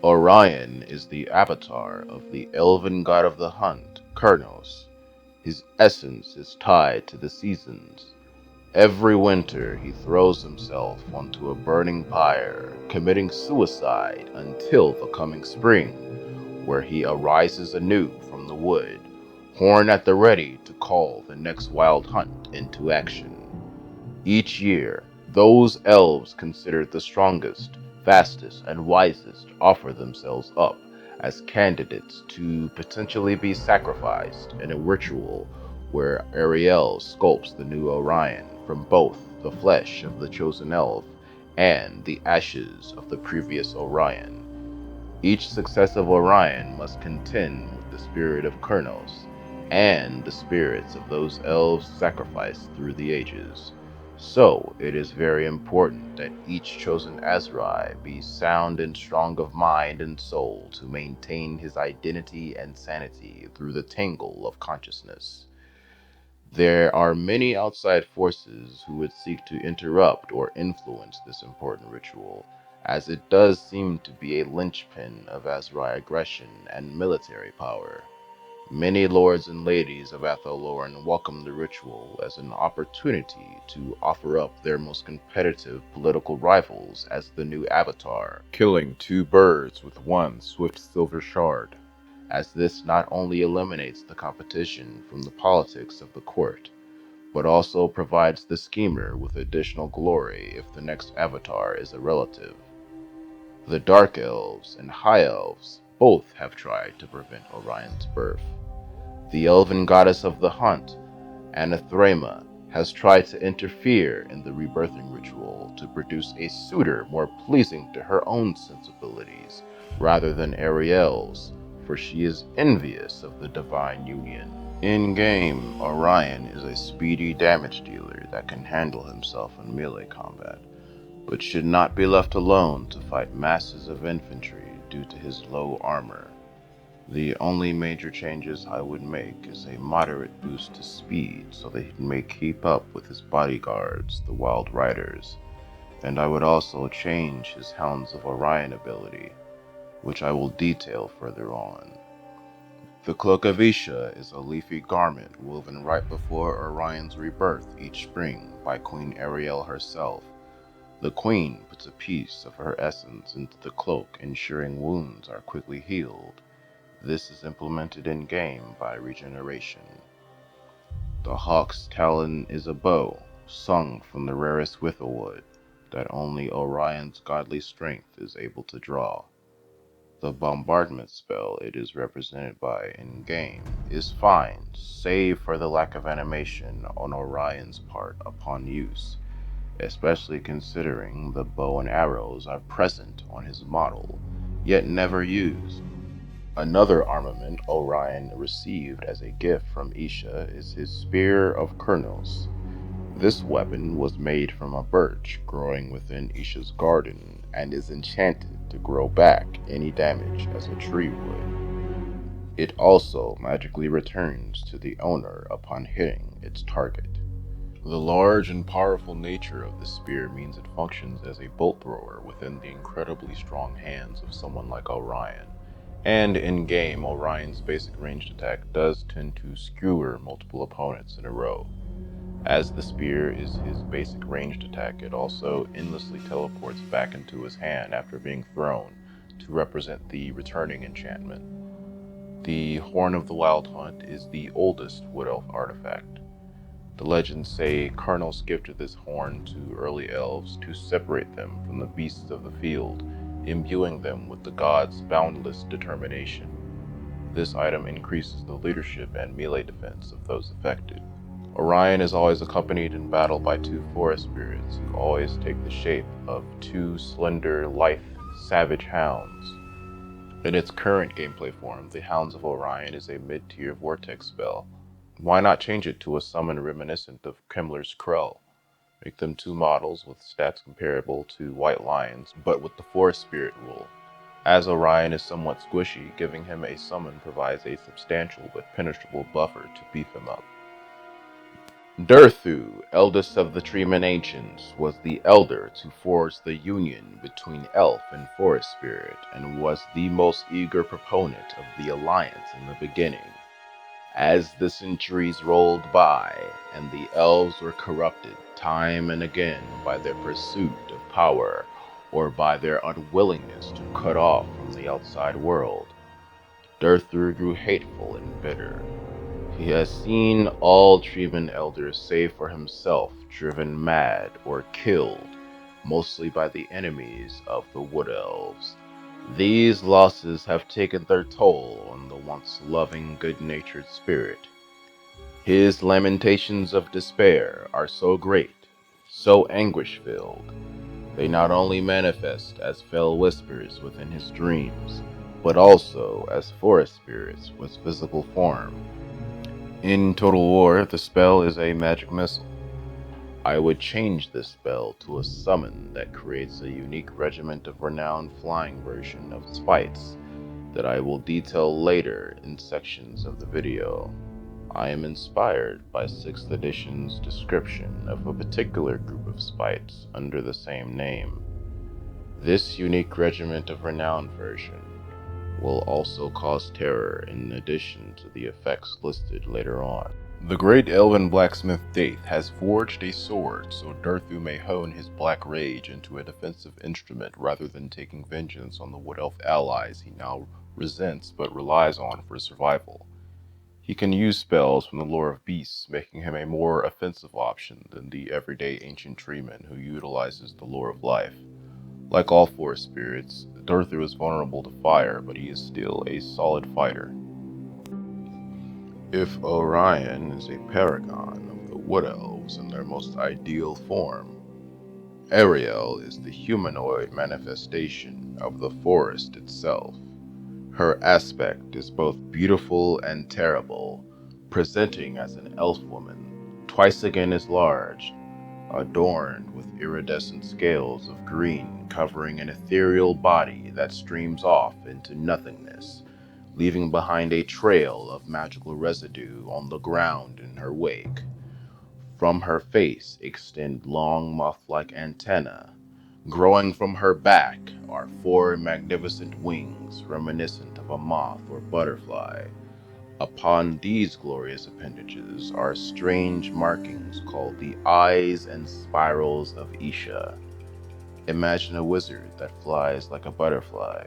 Orion is the avatar of the elven god of the hunt, Kurnos. His essence is tied to the seasons. Every winter he throws himself onto a burning pyre, committing suicide until the coming spring, where he arises anew from the wood, horn at the ready to call the next wild hunt into action. Each year, those elves considered the strongest, fastest, and wisest offer themselves up as candidates to potentially be sacrificed in a ritual where Ariel sculpts the new Orion from both the flesh of the chosen elf and the ashes of the previous Orion. Each successive Orion must contend with the spirit of Kurnos and the spirits of those elves sacrificed through the ages. So it is very important that each chosen ASRAI be sound and strong of mind and soul to maintain his identity and sanity through the tangle of consciousness. There are many outside forces who would seek to interrupt or influence this important ritual, as it does seem to be a linchpin of ASRAI aggression and military power. Many lords and ladies of Athel Loren welcome the ritual as an opportunity to offer up their most competitive political rivals as the new avatar, killing two birds with one swift silver shard, as this not only eliminates the competition from the politics of the court, but also provides the schemer with additional glory if the next avatar is a relative. The Dark Elves and High Elves both have tried to prevent Orion's birth. The elven goddess of the hunt, Anathrema, has tried to interfere in the rebirthing ritual to produce a suitor more pleasing to her own sensibilities rather than Ariel's, for she is envious of the divine union. In-game, Orion is a speedy damage dealer that can handle himself in melee combat, but should not be left alone to fight masses of infantry due to his low armor. The only major changes I would make is a moderate boost to speed so that he may keep up with his bodyguards, the Wild Riders, and I would also change his Hounds of Orion ability, which I will detail further on. The Cloak of Isha is a leafy garment woven right before Orion's rebirth each spring by Queen Ariel herself. The Queen puts a piece of her essence into the cloak, ensuring wounds are quickly healed. This is implemented in-game by regeneration. The Hawk's Talon is a bow, sung from the rarest withelwood, that only Orion's godly strength is able to draw. The bombardment spell it is represented by in-game is fine, save for the lack of animation on Orion's part upon use, especially considering the bow and arrows are present on his model, yet never used. Another armament Orion received as a gift from Isha is his Spear of Kurnos. This weapon was made from a birch growing within Isha's garden and is enchanted to grow back any damage as a tree would. It also magically returns to the owner upon hitting its target. The large and powerful nature of the spear means it functions as a bolt thrower within the incredibly strong hands of someone like Orion. And in-game, Orion's basic ranged attack does tend to skewer multiple opponents in a row. As the spear is his basic ranged attack, it also endlessly teleports back into his hand after being thrown to represent the returning enchantment. The Horn of the Wild Hunt is the oldest Wood Elf artifact. The legends say Kurnos gifted this horn to early elves to separate them from the beasts of the field, imbuing them with the god's boundless determination. This item increases the leadership and melee defense of those affected. Orion is always accompanied in battle by two forest spirits who always take the shape of two slender, lithe, savage hounds. In its current gameplay form, the Hounds of Orion is a mid-tier vortex spell. Why not change it to a summon reminiscent of Kemler's Krell? Make them two models with stats comparable to White Lions, but with the Forest Spirit rule. As Orion is somewhat squishy, giving him a summon provides a substantial but penetrable buffer to beef him up. Durthu, eldest of the Treeman Ancients, was the elder to forge the union between elf and forest spirit, and was the most eager proponent of the alliance in the beginning. As the centuries rolled by, and the elves were corrupted time and again by their pursuit of power, or by their unwillingness to cut off from the outside world, Durthu grew hateful and bitter. He has seen all Treeman elders save for himself driven mad or killed, mostly by the enemies of the Wood Elves. These losses have taken their toll on the once loving, good-natured spirit. His lamentations of despair are so great, so anguish-filled, they not only manifest as fell whispers within his dreams, but also as forest spirits with physical form. In Total War, the spell is a magic missile. I would change this spell to a summon that creates a unique regiment of renowned flying version of spites that I will detail later in sections of the video. I am inspired by 6th edition's description of a particular group of spites under the same name. This unique regiment of renowned version will also cause terror in addition to the effects listed later on. The great elven blacksmith Daith has forged a sword so Durthu may hone his black rage into a defensive instrument rather than taking vengeance on the Wood Elf allies he now resents but relies on for survival. He can use spells from the lore of beasts, making him a more offensive option than the everyday ancient treeman who utilizes the lore of life. Like all forest spirits, Durthu is vulnerable to fire, but he is still a solid fighter. If Orion is a paragon of the Wood Elves in their most ideal form, Ariel is the humanoid manifestation of the forest itself. Her aspect is both beautiful and terrible, presenting as an elf woman, twice again as large, adorned with iridescent scales of green covering an ethereal body that streams off into nothingness, leaving behind a trail of magical residue on the ground in her wake. From her face extend long moth-like antennae. Growing from her back are 4 magnificent wings reminiscent of a moth or butterfly. Upon these glorious appendages are strange markings called the eyes and spirals of Isha. Imagine a wizard that flies like a butterfly,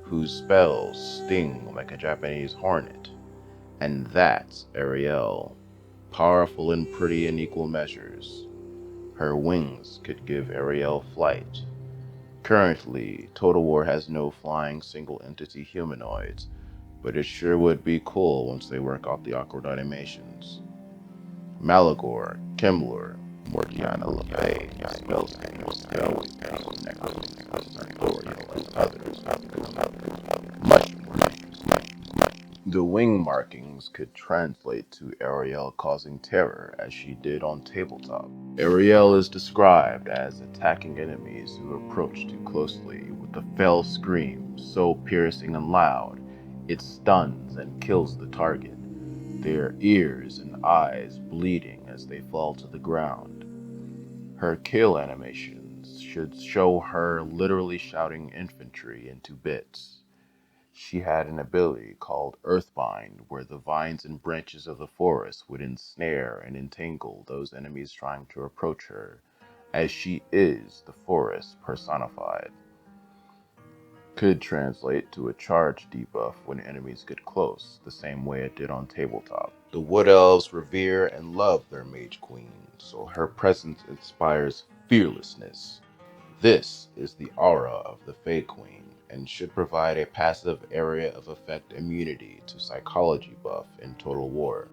whose spells sting like a Japanese hornet. And that's Ariel, powerful and pretty in equal measures. Her wings could give Ariel flight. Currently, Total War has no flying single-entity humanoids, but it sure would be cool once they work out the awkward animations. Malagor, Kimlor, Morgiana LaFay, Spellslinger, Spells, Necros, Thoriel, and others. Much more. The wing markings could translate to Ariel causing terror as she did on tabletop. Ariel is described as attacking enemies who approach too closely with a fell scream so piercing and loud it stuns and kills the target, their ears and eyes bleeding as they fall to the ground. Her kill animations should show her literally shouting infantry into bits. She had an ability called Earthbind, where the vines and branches of the forest would ensnare and entangle those enemies trying to approach her, as she is the forest personified. Could translate to a charge debuff when enemies get close, the same way it did on tabletop. The Wood Elves revere and love their Mage Queen, so her presence inspires fearlessness. This is the aura of the Fey Queen, and should provide a passive area of effect immunity to psychology buff in Total War.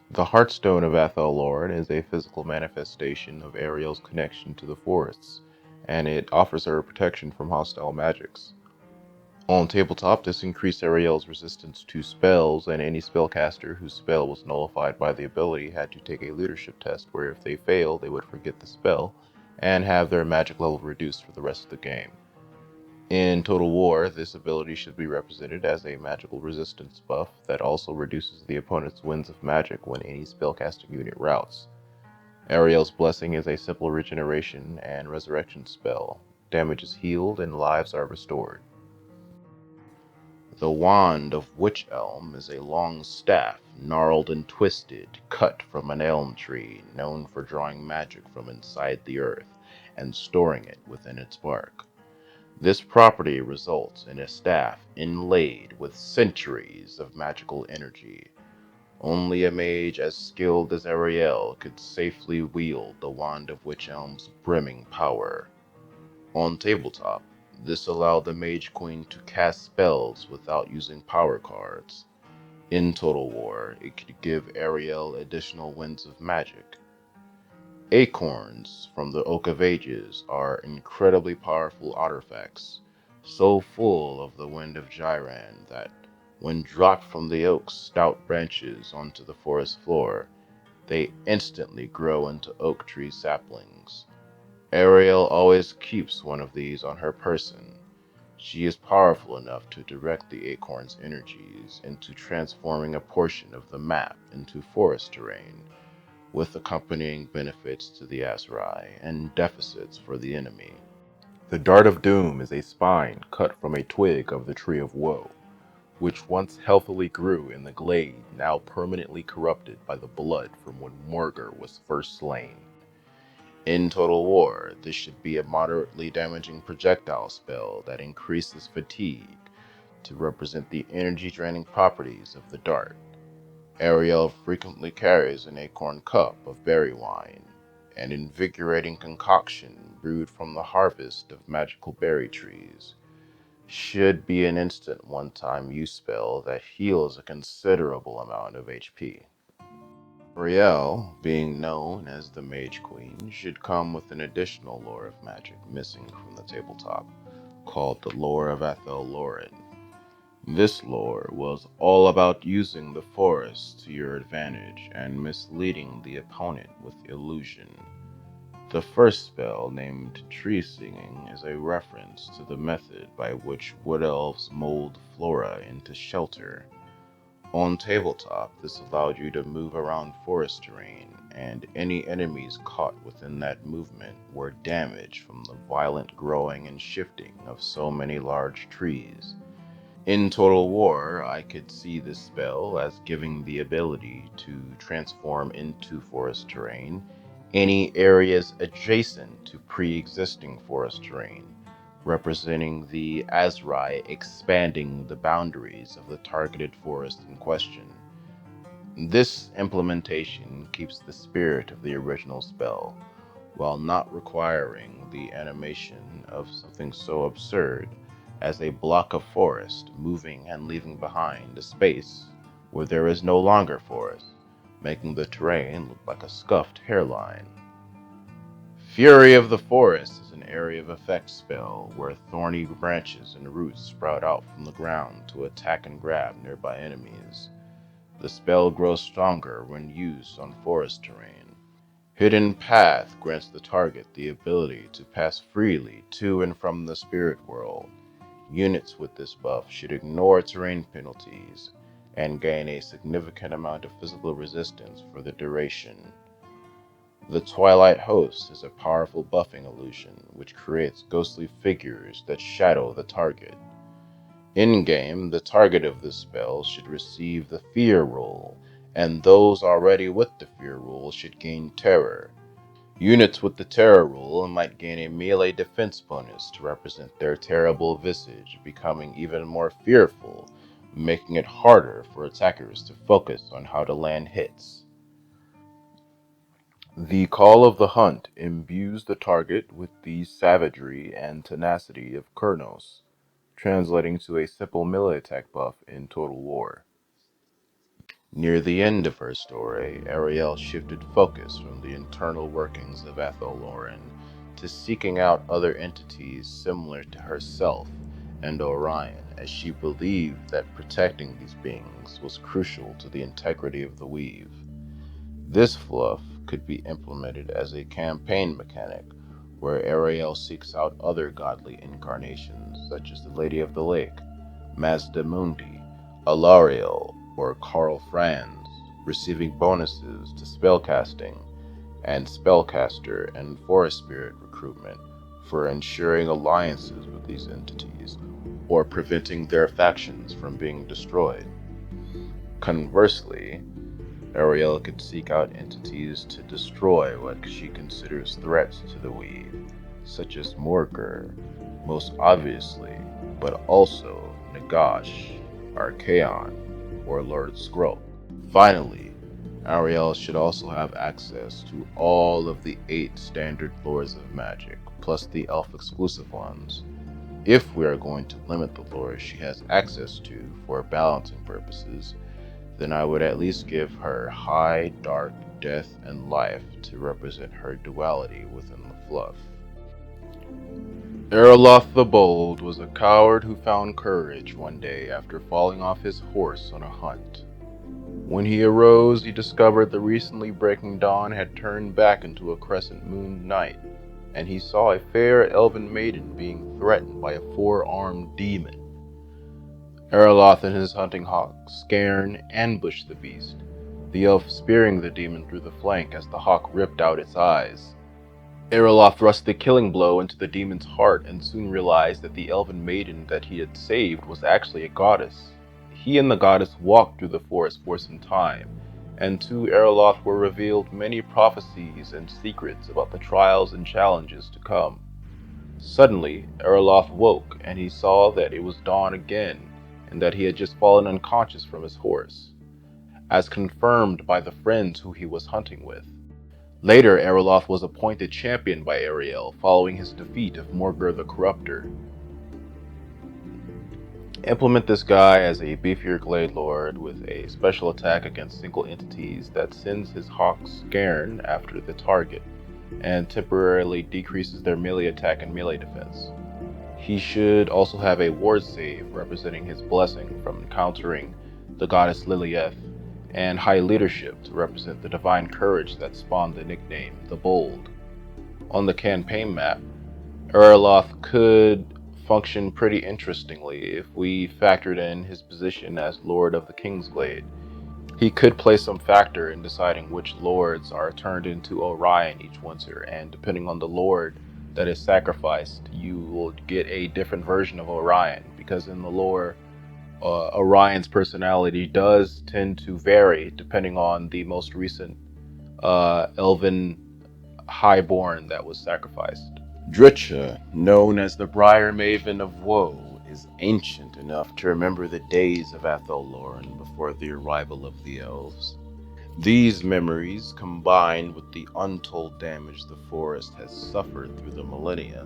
The Heartstone of Athel Loren is a physical manifestation of Ariel's connection to the forests, and it offers her protection from hostile magics. On tabletop, this increased Ariel's resistance to spells, and any spellcaster whose spell was nullified by the ability had to take a leadership test where if they failed, they would forget the spell and have their magic level reduced for the rest of the game. In Total War, this ability should be represented as a magical resistance buff that also reduces the opponent's winds of magic when any spellcasting unit routs. Ariel's Blessing is a simple regeneration and resurrection spell. Damage is healed and lives are restored. The Wand of Witch Elm is a long staff, gnarled and twisted, cut from an elm tree, known for drawing magic from inside the earth and storing it within its bark. This property results in a staff inlaid with centuries of magical energy. Only a mage as skilled as Ariel could safely wield the Wand of Witch Elm's brimming power. On tabletop, this allowed the Mage Queen to cast spells without using power cards. In Total War, it could give Ariel additional winds of magic. Acorns from the Oak of Ages are incredibly powerful artifacts, so full of the wind of Jiran that, when dropped from the oak's stout branches onto the forest floor, they instantly grow into oak tree saplings. Ariel always keeps one of these on her person. She is powerful enough to direct the acorn's energies into transforming a portion of the map into forest terrain, with accompanying benefits to the ASRAI and deficits for the enemy. The Dart of Doom is a spine cut from a twig of the Tree of Woe, which once healthily grew in the glade, now permanently corrupted by the blood from when Morgar was first slain. In Total War, this should be a moderately damaging projectile spell that increases fatigue to represent the energy-draining properties of the dart. Ariel frequently carries an acorn cup of berry wine, an invigorating concoction brewed from the harvest of magical berry trees. Should be an instant one-time use spell that heals a considerable amount of HP. Ariel, being known as the Mage Queen, should come with an additional lore of magic missing from the tabletop, called the Lore of Athel Loren. This lore was all about using the forest to your advantage and misleading the opponent with illusion. The first spell, named Tree Singing, is a reference to the method by which wood elves mold flora into shelter. On tabletop, this allowed you to move around forest terrain, and any enemies caught within that movement were damaged from the violent growing and shifting of so many large trees. In Total War, I could see this spell as giving the ability to transform into forest terrain any areas adjacent to pre-existing forest terrain, representing the ASRAI expanding the boundaries of the targeted forest in question. This implementation keeps the spirit of the original spell, while not requiring the animation of something so absurd as a block of forest moving and leaving behind a space where there is no longer forest, making the terrain look like a scuffed hairline. Fury of the Forest is an area of effect spell where thorny branches and roots sprout out from the ground to attack and grab nearby enemies. The spell grows stronger when used on forest terrain. Hidden Path grants the target the ability to pass freely to and from the spirit world. Units with this buff should ignore terrain penalties and gain a significant amount of physical resistance for the duration. The Twilight Host is a powerful buffing illusion which creates ghostly figures that shadow the target. In-game, the target of this spell should receive the Fear rule, and those already with the Fear rule should gain Terror. Units with the Terror rule might gain a melee defense bonus to represent their terrible visage, becoming even more fearful, making it harder for attackers to focus on how to land hits. The Call of the Hunt imbues the target with the savagery and tenacity of Kurnos, translating to a simple melee attack buff in Total War. Near the end of her story, Ariel shifted focus from the internal workings of Athel Loren to seeking out other entities similar to herself and Orion, as she believed that protecting these beings was crucial to the integrity of the weave. This fluff could be implemented as a campaign mechanic where Ariel seeks out other godly incarnations, such as the Lady of the Lake, Mazda Mundi, Alarauhio, or Karl Franz, receiving bonuses to spellcasting and spellcaster and forest spirit recruitment for ensuring alliances with these entities or preventing their factions from being destroyed. Conversely, Ariel could seek out entities to destroy what she considers threats to the weave, such as Morgur, most obviously, but also Nagash, Archaon, or Lord Skrull. Finally, Ariel should also have access to all of the 8 standard lores of magic, plus the elf-exclusive ones, if we are going to limit the lore she has access to for balancing purposes. Then I would at least give her high, dark, death, and life to represent her duality within the fluff. Erloth the Bold was a coward who found courage one day after falling off his horse on a hunt. When he arose, he discovered the recently breaking dawn had turned back into a crescent moon night, and he saw a fair elven maiden being threatened by a 4-armed demon. Erloth and his hunting hawk Scairn ambushed the beast, the elf spearing the demon through the flank as the hawk ripped out its eyes. Erloth thrust the killing blow into the demon's heart and soon realized that the elven maiden that he had saved was actually a goddess. He and the goddess walked through the forest for some time, and to Erloth were revealed many prophecies and secrets about the trials and challenges to come. Suddenly, Erloth woke, and he saw that it was dawn again, and that he had just fallen unconscious from his horse, as confirmed by the friends who he was hunting with. Later, Erloth was appointed champion by Ariel following his defeat of Morgur the Corruptor. Implement this guy as a beefier Glade Lord with a special attack against single entities that sends his hawk Scairn after the target and temporarily decreases their melee attack and melee defense. He should also have a ward save representing his blessing from encountering the goddess Lilith, and high leadership to represent the divine courage that spawned the nickname the Bold. On the campaign map, Erloth could function pretty interestingly if we factored in his position as Lord of the Kingsglade. He could play some factor in deciding which lords are turned into Orion each winter, and depending on the lord that is sacrificed, you will get a different version of Orion, because in the lore, Orion's personality does tend to vary depending on the most recent elven highborn that was sacrificed. Dryad, known as the Briar Maven of Woe, is ancient enough to remember the days of Athel Loren before the arrival of the elves. These memories, combined with the untold damage the forest has suffered through the millennia,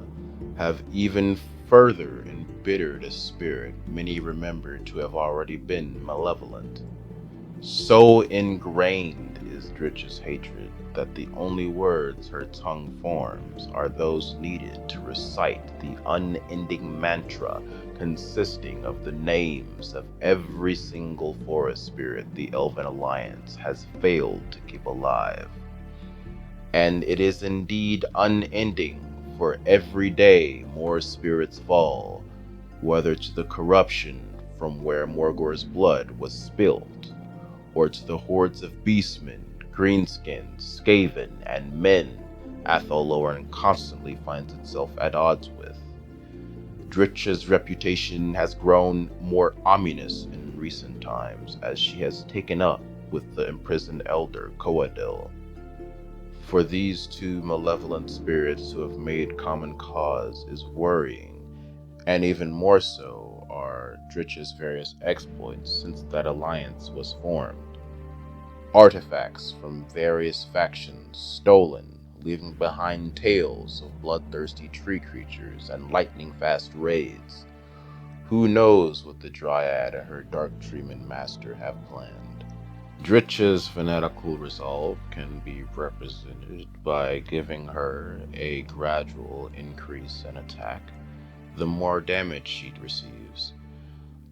have even further embittered a spirit many remember to have already been malevolent. So ingrained is Dryad's hatred that the only words her tongue forms are those needed to recite the unending mantra consisting of the names of every single forest spirit the Elven Alliance has failed to keep alive. And it is indeed unending, for every day more spirits fall, whether to the corruption from where Morgur's blood was spilled, or to the hordes of beastmen, greenskins, skaven, and men Athel Loren constantly finds itself at odds with. Dryad's reputation has grown more ominous in recent times as she has taken up with the imprisoned elder Coadil. For these two malevolent spirits who have made common cause is worrying, and even more so are Dryad's various exploits since that alliance was formed. Artifacts from various factions stolen, leaving behind tales of bloodthirsty tree creatures and lightning-fast raids. Who knows what the Dryad and her Dark Treeman master have planned? Dryad's fanatical resolve can be represented by giving her a gradual increase in attack the more damage she receives.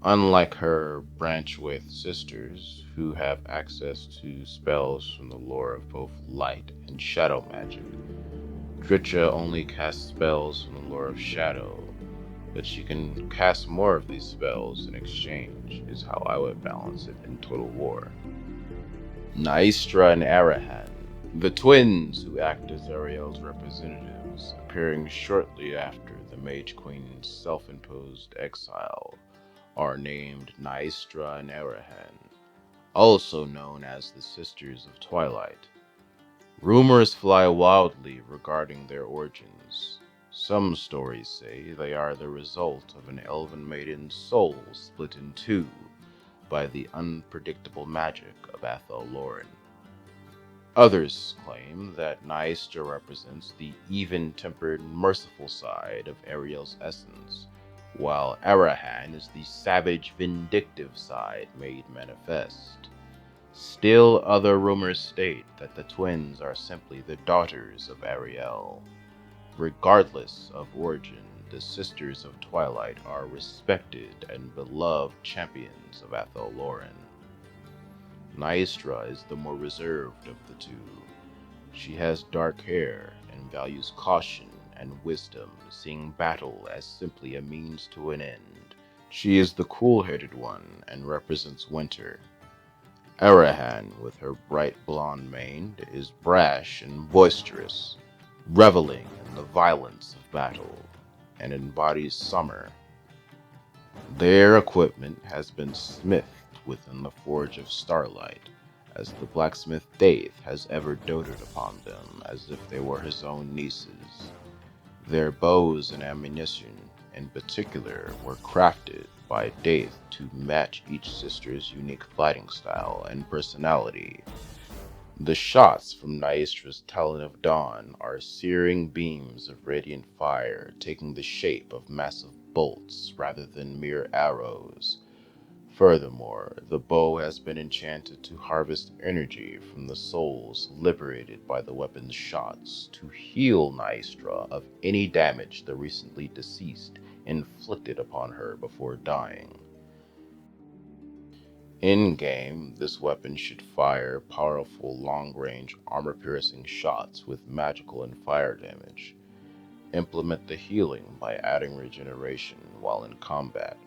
Unlike her Branchwaith sisters, who have access to spells from the lore of both light and shadow magic, Dryad only casts spells from the lore of Shadow, but she can cast more of these spells in exchange, is how I would balance it in Total War. Naistra and Arahan, the twins who act as Ariel's representatives, appearing shortly after the Mage Queen's self-imposed exile, are named Naistra and Arahan, also known as the Sisters of Twilight. Rumors fly wildly regarding their origins. Some stories say they are the result of an elven maiden's soul split in two by the unpredictable magic of Athel Loren. Others claim that Naistra represents the even-tempered, merciful side of Ariel's essence, while Arahan is the savage, vindictive side made manifest. Still, other rumors state that the twins are simply the daughters of Ariel. Regardless of origin, the Sisters of Twilight are respected and beloved champions of Athel Loren. Naistra is the more reserved of the two. She has dark hair and values caution and wisdom, seeing battle as simply a means to an end. She is the cool-headed one and represents winter. Arahan, with her bright blonde mane, is brash and boisterous, reveling in the violence of battle, and embodies summer. Their equipment has been smithed within the Forge of Starlight, as the blacksmith Dave has ever doted upon them as if they were his own nieces. Their bows and ammunition, in particular, were crafted by Dave to match each sister's unique fighting style and personality. The shots from Naistra's Talon of Dawn are searing beams of radiant fire, taking the shape of massive bolts rather than mere arrows. Furthermore, the bow has been enchanted to harvest energy from the souls liberated by the weapon's shots to heal Naistra of any damage the recently deceased inflicted upon her before dying. In-game, this weapon should fire powerful long-range armor-piercing shots with magical and fire damage. Implement the healing by adding regeneration while in combat,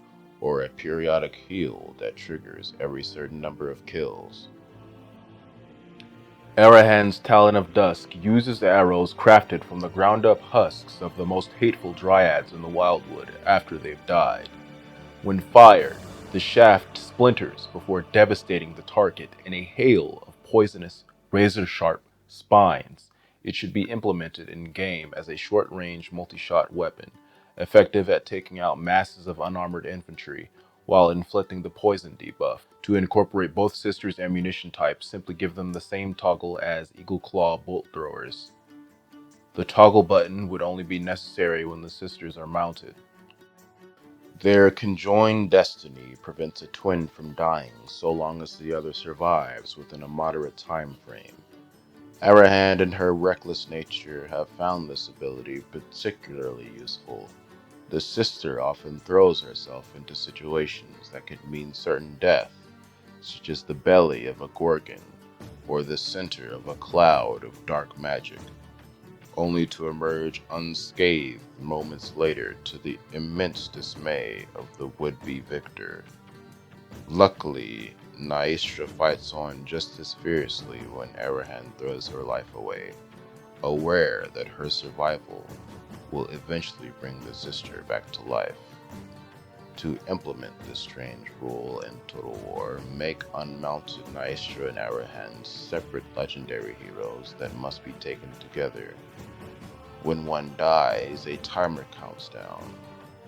or a periodic heal that triggers every certain number of kills. Arahan's Talon of Dusk uses arrows crafted from the ground-up husks of the most hateful dryads in the Wildwood after they've died. When fired, the shaft splinters before devastating the target in a hail of poisonous, razor-sharp spines. It should be implemented in-game as a short-range, multi-shot weapon, effective at taking out masses of unarmored infantry while inflicting the poison debuff. To incorporate both sisters' ammunition types, simply give them the same toggle as Eagle Claw bolt throwers. The toggle button would only be necessary when the sisters are mounted. Their conjoined destiny prevents a twin from dying so long as the other survives within a moderate time frame. Arahan and her reckless nature have found this ability particularly useful. The sister often throws herself into situations that could mean certain death, such as the belly of a gorgon or the center of a cloud of dark magic, only to emerge unscathed moments later to the immense dismay of the would-be victor. Luckily, Naistra fights on just as fiercely when Arahan throws her life away, aware that her survival will eventually bring the sister back to life. To implement this strange rule in Total War, make unmounted Naistra and Arahan separate legendary heroes that must be taken together. When one dies, a timer counts down.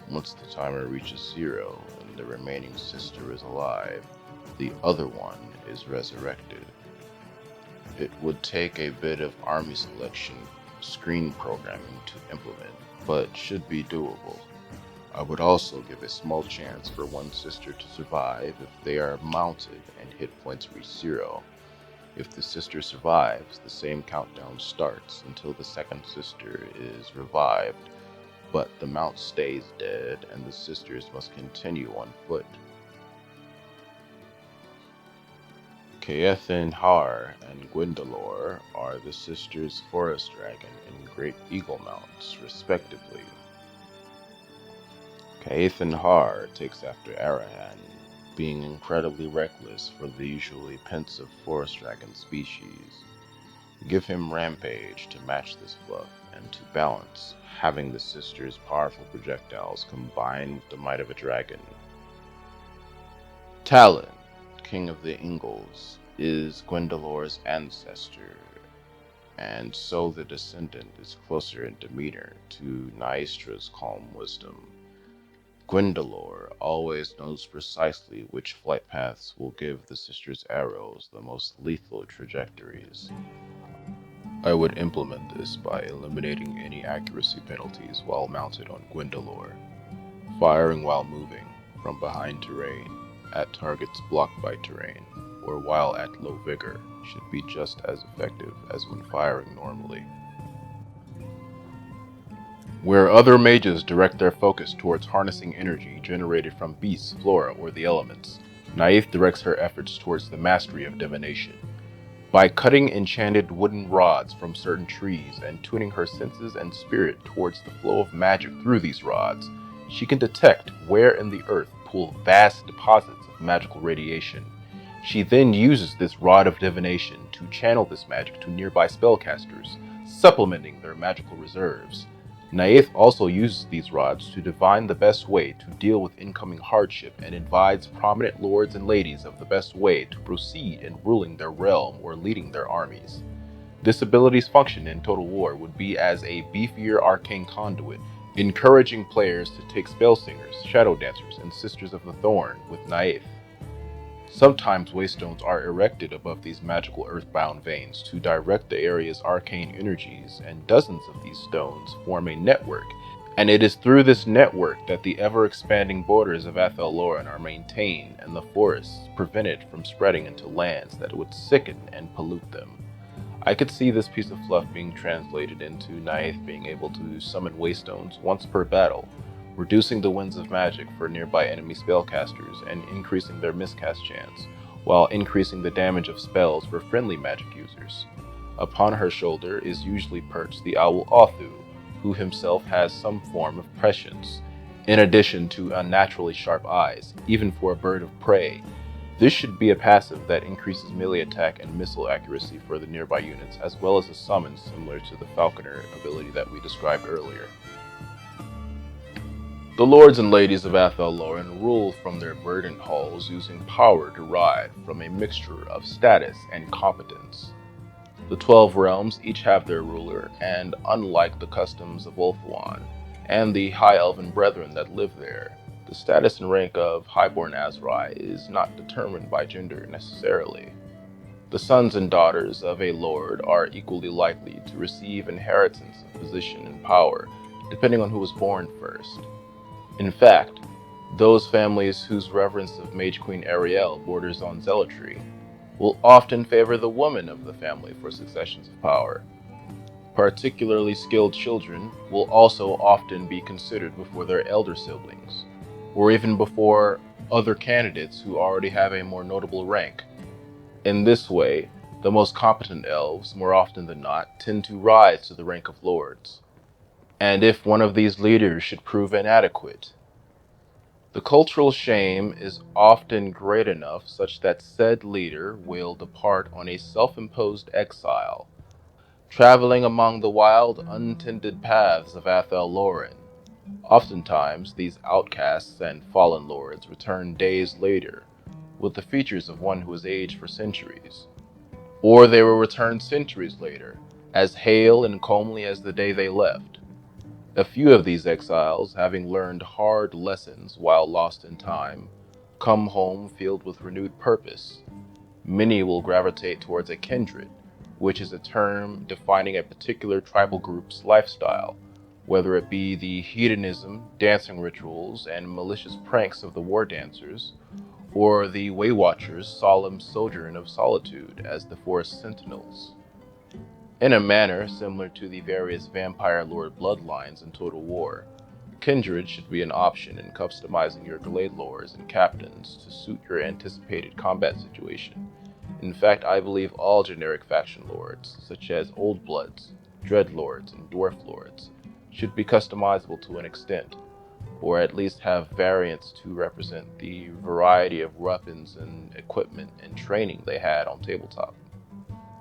Once the timer reaches 0 and the remaining sister is alive, the other one is resurrected. It would take a bit of army selection screen programming to implement, but should be doable. I would also give a small chance for one sister to survive if they are mounted and hit points reach 0. If the sister survives, the same countdown starts until the second sister is revived, but the mount stays dead and the sisters must continue on foot. Caethin Har and Gwyndolor are the sisters Forest Dragon and Great Eagle Mounts, respectively. Caethin Har takes after Arahan, being incredibly reckless for the usually pensive Forest Dragon species. Give him Rampage to match this fluff, and to balance, having the sisters' powerful projectiles combined with the might of a dragon. Talon, King of the Ingles, is Gwyndolor's ancestor, and so the descendant is closer in demeanor to Naistra's calm wisdom. Gwyndolor always knows precisely which flight paths will give the sisters' arrows the most lethal trajectories. I would implement this by eliminating any accuracy penalties while mounted on Gwyndolor. Firing while moving, from behind terrain, at targets blocked by terrain, or while at low vigor, should be just as effective as when firing normally. Where other mages direct their focus towards harnessing energy generated from beasts, flora, or the elements, Naeth directs her efforts towards the mastery of divination. By cutting enchanted wooden rods from certain trees and tuning her senses and spirit towards the flow of magic through these rods, she can detect where in the earth pool vast deposits of magical radiation. She then uses this rod of divination to channel this magic to nearby spellcasters, supplementing their magical reserves. Naeth also uses these rods to divine the best way to deal with incoming hardship and advise prominent lords and ladies of the best way to proceed in ruling their realm or leading their armies. This ability's function in Total War would be as a beefier arcane conduit, encouraging players to take Spellsingers, Shadow Dancers, and Sisters of the Thorn with Naeth. Sometimes waystones are erected above these magical earthbound veins to direct the area's arcane energies, and dozens of these stones form a network, and it is through this network that the ever-expanding borders of Athel Loren are maintained and the forests prevented from spreading into lands that would sicken and pollute them. I could see this piece of fluff being translated into Naeth being able to summon waystones once per battle, reducing the winds of magic for nearby enemy spellcasters and increasing their miscast chance, while increasing the damage of spells for friendly magic users. Upon her shoulder is usually perched the owl Othu, who himself has some form of prescience, in addition to unnaturally sharp eyes, even for a bird of prey. This should be a passive that increases melee attack and missile accuracy for the nearby units, as well as a summon similar to the Falconer ability that we described earlier. The lords and ladies of Athel Loren rule from their verdant halls using power derived from a mixture of status and competence. The 12 realms each have their ruler, and unlike the customs of Ulthuan and the High Elven brethren that live there, the status and rank of Highborn ASRAI is not determined by gender necessarily. The sons and daughters of a lord are equally likely to receive inheritance of position and power, depending on who was born first. In fact, those families whose reverence of Mage Queen Ariel borders on zealotry will often favor the woman of the family for successions of power. Particularly skilled children will also often be considered before their elder siblings, or even before other candidates who already have a more notable rank. In this way, the most competent elves, more often than not, tend to rise to the rank of lords. And if one of these leaders should prove inadequate, the cultural shame is often great enough such that said leader will depart on a self-imposed exile, traveling among the wild, untended paths of Athel Loren. Oftentimes, these outcasts and fallen lords return days later, with the features of one who has aged for centuries. Or they will return centuries later, as hale and comely as the day they left. A few of these exiles, having learned hard lessons while lost in time, come home filled with renewed purpose. Many will gravitate towards a kindred, which is a term defining a particular tribal group's lifestyle, whether it be the hedonism, dancing rituals, and malicious pranks of the war dancers, or the Waywatchers' solemn sojourn of solitude as the forest sentinels. In a manner similar to the various vampire lord bloodlines in Total War, kindred should be an option in customizing your glade lords and captains to suit your anticipated combat situation. In fact, I believe all generic faction lords, such as Old Bloods, Dread Lords, and Dwarf Lords, should be customizable to an extent, or at least have variants to represent the variety of weapons and equipment and training they had on tabletop.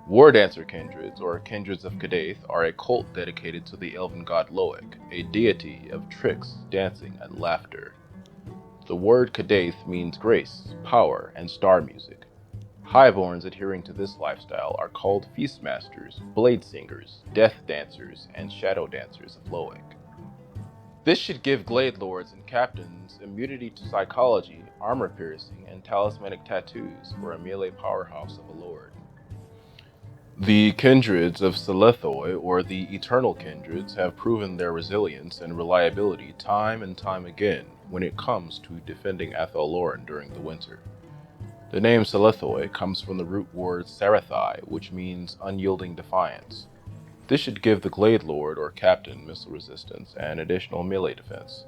War Dancer kindreds, or kindreds of Kadath, are a cult dedicated to the elven god Loic, a deity of tricks, dancing, and laughter. The word Kadath means grace, power, and star music. Highborns adhering to this lifestyle are called Feastmasters, Blade Singers, Death Dancers, and Shadow Dancers of Loic. This should give Glade Lords and Captains immunity to psychology, armor piercing, and talismanic tattoos for a melee powerhouse of a lord. The kindreds of Selethoi, or the Eternal Kindreds, have proven their resilience and reliability time and time again when it comes to defending Athel Loren during the winter. The name Selethoi comes from the root word Sarathai, which means unyielding defiance. This should give the Glade Lord or Captain missile resistance and additional melee defense.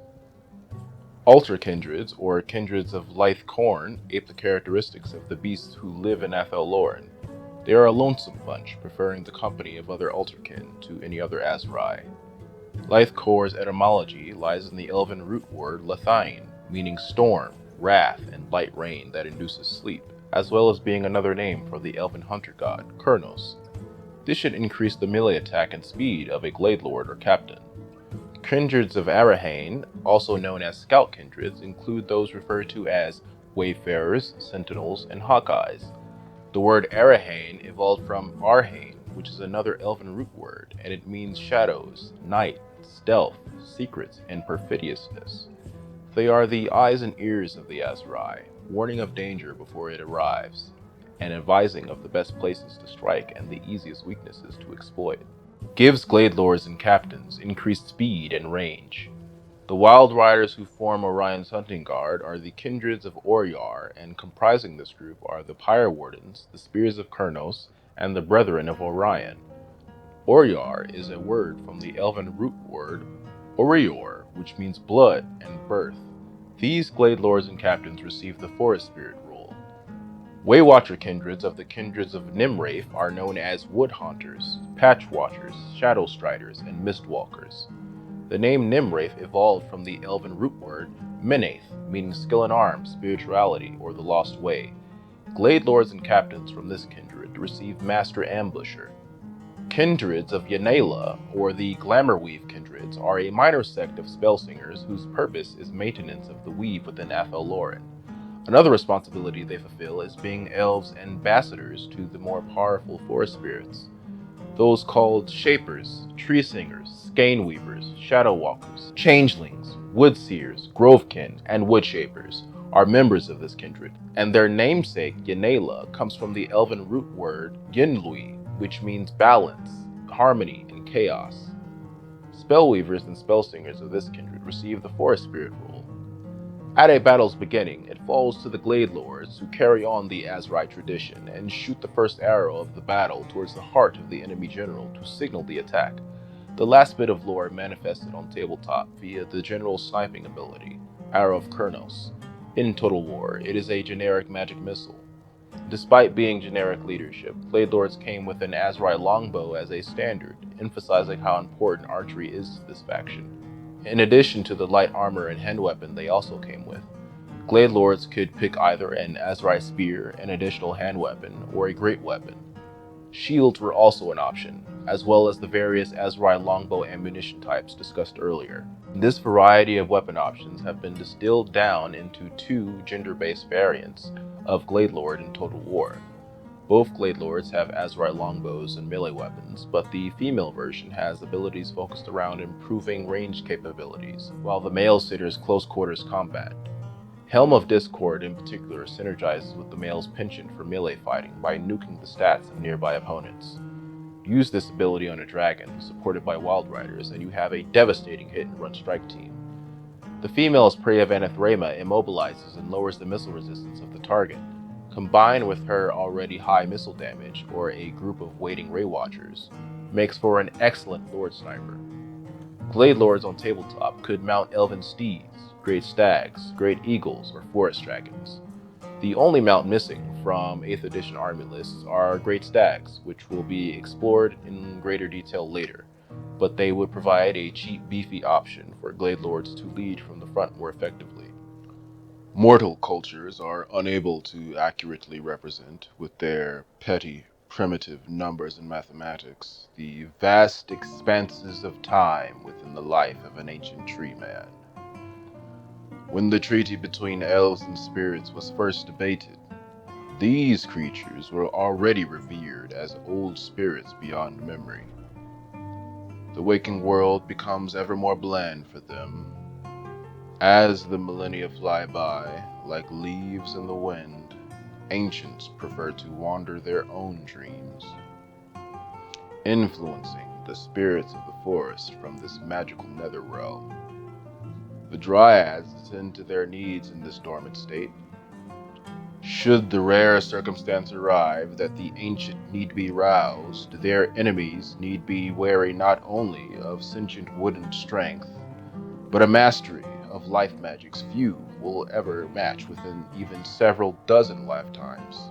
Altar Kindreds, or Kindreds of Lithe Corn, ape the characteristics of the beasts who live in Athel Loren. They are a lonesome bunch, preferring the company of other Alterkin to any other ASRAI. Lithe Cor's etymology lies in the elven root word Lathain, meaning storm, wrath, and light rain that induces sleep, as well as being another name for the elven hunter god, Kurnos. This should increase the melee attack and speed of a Glade Lord or Captain. Kindreds of Arahane, also known as Scout Kindreds, include those referred to as Wayfarers, Sentinels, and Hawkeyes. The word Arahane evolved from Arhane, which is another elven root word, and it means shadows, night, stealth, secrets, and perfidiousness. They are the eyes and ears of the ASRAI, warning of danger before it arrives, and advising of the best places to strike and the easiest weaknesses to exploit. Gives Glade Lords and Captains increased speed and range. The Wild Riders who form Orion's hunting guard are the Kindreds of Oryar, and comprising this group are the Pyre Wardens, the Spears of Kurnos, and the Brethren of Orion. Oryar is a word from the elven root word Orior, which means blood and birth. These Glade Lords and Captains receive the Forest Spirit rule. Waywatcher kindreds of the Kindreds of Nimwraith are known as Wood Haunters, Patch Watchers, Shadow Striders, and Mistwalkers. The name Nimwraith evolved from the elven root word Menaith, meaning skill in arms, spirituality, or the lost way. Glade Lords and Captains from this kindred receive Master Ambusher. Kindreds of Yanela, or the Glamourweave kindreds, are a minor sect of spellsingers whose purpose is maintenance of the weave within Athel Loren. Another responsibility they fulfill is being elves' ambassadors to the more powerful forest spirits. Those called Shapers, Tree Singers, Skein Weavers, Shadow Walkers, Changelings, Wood Seers, Grovekin, and Wood Shapers are members of this kindred, and their namesake Yanela comes from the elven root word Yinlui, which means balance, harmony, and chaos. Spellweavers and Spellsingers of this kindred receive the Forest Spirit rule. At a battle's beginning, it falls to the Glade Lords who carry on the ASRAI tradition and shoot the first arrow of the battle towards the heart of the enemy general to signal the attack. The last bit of lore manifested on tabletop via the general's sniping ability, Arrow of Kurnos. In Total War, it is a generic magic missile. Despite being generic leadership, Glade Lords came with an ASRAI longbow as a standard, emphasizing how important archery is to this faction. In addition to the light armor and hand weapon they also came with, Glade Lords could pick either an ASRAI spear, an additional hand weapon, or a great weapon. Shields were also an option, as well as the various ASRAI longbow ammunition types discussed earlier. This variety of weapon options have been distilled down into two gender-based variants of Glade Lord in Total War. Both Glade Lords have ASRAI longbows and melee weapons, but the female version has abilities focused around improving range capabilities, while the male sitters close quarters combat. Helm of Discord in particular synergizes with the male's penchant for melee fighting by nuking the stats of nearby opponents. Use this ability on a dragon, supported by Wild Riders, and you have a devastating hit-and-run strike team. The female's Prey of Anathrema immobilizes and lowers the missile resistance of the target. Combined with her already high missile damage, or a group of waiting Ray Watchers, makes for an excellent Lord Sniper. Glade Lords on tabletop could mount Elven Steeds, Great Stags, Great Eagles, or Forest Dragons. The only mount missing from 8th edition army lists are great stags, which will be explored in greater detail later, but they would provide a cheap, beefy option for Glade Lords to lead from the front more effectively. Mortal cultures are unable to accurately represent, with their petty, primitive numbers and mathematics, the vast expanses of time within the life of an ancient tree man. When the treaty between elves and spirits was first debated, these creatures were already revered as old spirits beyond memory. The waking world becomes ever more bland for them. As the millennia fly by, like leaves in the wind, ancients prefer to wander their own dreams, influencing the spirits of the forest from this magical netherrealm. The Dryads attend to their needs in this dormant state. Should the rare circumstance arrive that the ancient need be roused, their enemies need be wary not only of sentient wooden strength, but a mastery of life magics few will ever match within even several dozen lifetimes.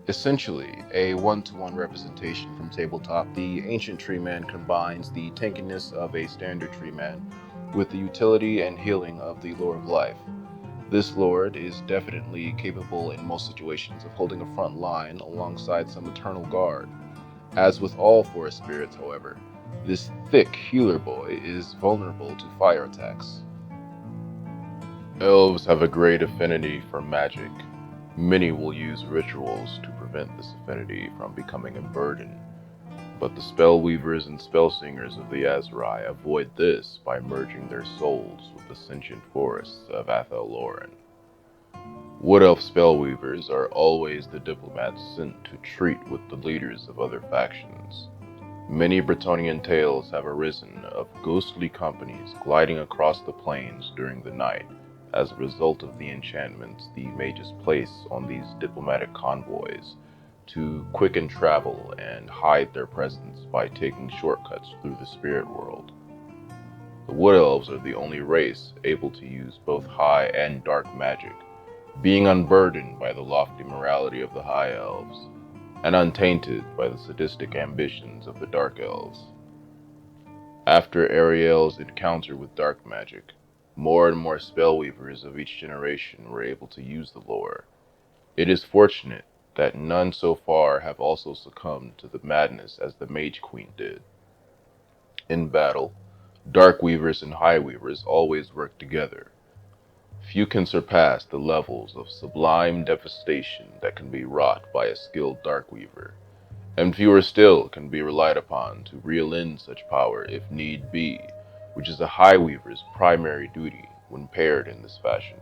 Essentially, a one-to-one representation from tabletop, the ancient tree man combines the tankiness of a standard tree man with the utility and healing of the Lord of Life. This Lord is definitely capable in most situations of holding a front line alongside some eternal guard. As with all forest spirits, however, this thick healer boy is vulnerable to fire attacks. Elves have a great affinity for magic. Many will use rituals to prevent this affinity from becoming a burden, but the spellweavers and spellsingers of the ASRAI avoid this by merging their souls with the sentient forests of Athel Loren. Wood Elf spellweavers are always the diplomats sent to treat with the leaders of other factions. Many Bretonnian tales have arisen of ghostly companies gliding across the plains during the night as a result of the enchantments the mages place on these diplomatic convoys to quicken travel and hide their presence by taking shortcuts through the spirit world. The Wood Elves are the only race able to use both high and dark magic, being unburdened by the lofty morality of the High Elves, and untainted by the sadistic ambitions of the Dark Elves. After Ariel's encounter with dark magic, more and more spellweavers of each generation were able to use the lore. It is fortunate that none so far have also succumbed to the madness as the Mage Queen did. In battle, Dark Weavers and High Weavers always work together. Few can surpass the levels of sublime devastation that can be wrought by a skilled Dark Weaver, and fewer still can be relied upon to reel in such power if need be, which is a High Weaver's primary duty when paired in this fashion.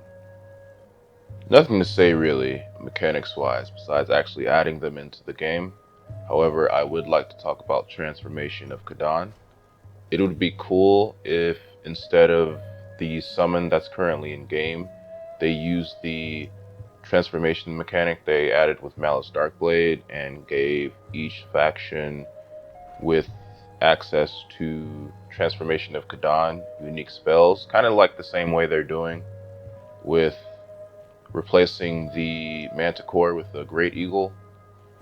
Nothing to say really, mechanics-wise, besides actually adding them into the game. However, I would like to talk about Transformation of Kadan. It would be cool if, instead of the summon that's currently in game, they used the transformation mechanic they added with Malice Darkblade and gave each faction with access to Transformation of Kadan unique spells, kind of like the same way they're doing with replacing the Manticore with the Great Eagle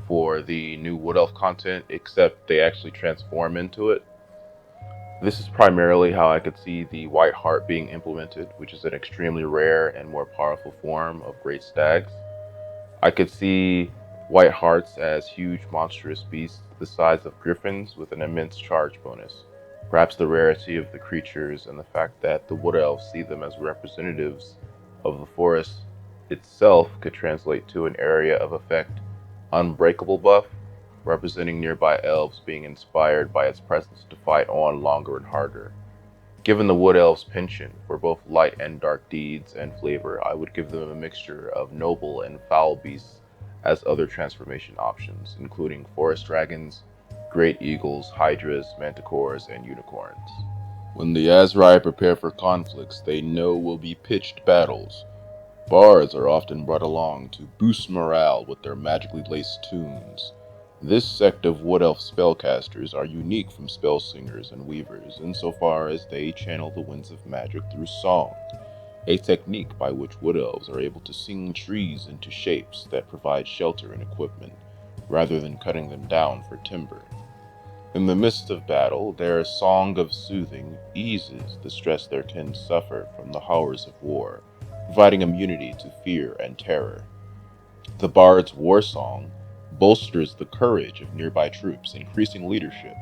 for the new Wood Elf content, except they actually transform into it. This is primarily how I could see the White Heart being implemented, which is an extremely rare and more powerful form of Great Stags. I could see White Hearts as huge monstrous beasts the size of griffins with an immense charge bonus. Perhaps the rarity of the creatures and the fact that the Wood Elves see them as representatives of the forest itself could translate to an area of effect Unbreakable buff, representing nearby elves being inspired by its presence to fight on longer and harder. Given the Wood Elves' penchant for both light and dark deeds and flavor, I would give them a mixture of noble and foul beasts as other transformation options, including forest dragons, great eagles, hydras, manticores, and unicorns. When the ASRAI prepare for conflicts they know will be pitched battles, bards are often brought along to boost morale with their magically laced tunes. This sect of Wood Elf spellcasters are unique from spellsingers and weavers insofar as they channel the winds of magic through song, a technique by which wood elves are able to sing trees into shapes that provide shelter and equipment, rather than cutting them down for timber. In the midst of battle, their song of soothing eases the stress their kin suffer from the horrors of war, providing immunity to fear and terror. The bard's war song bolsters the courage of nearby troops, increasing leadership.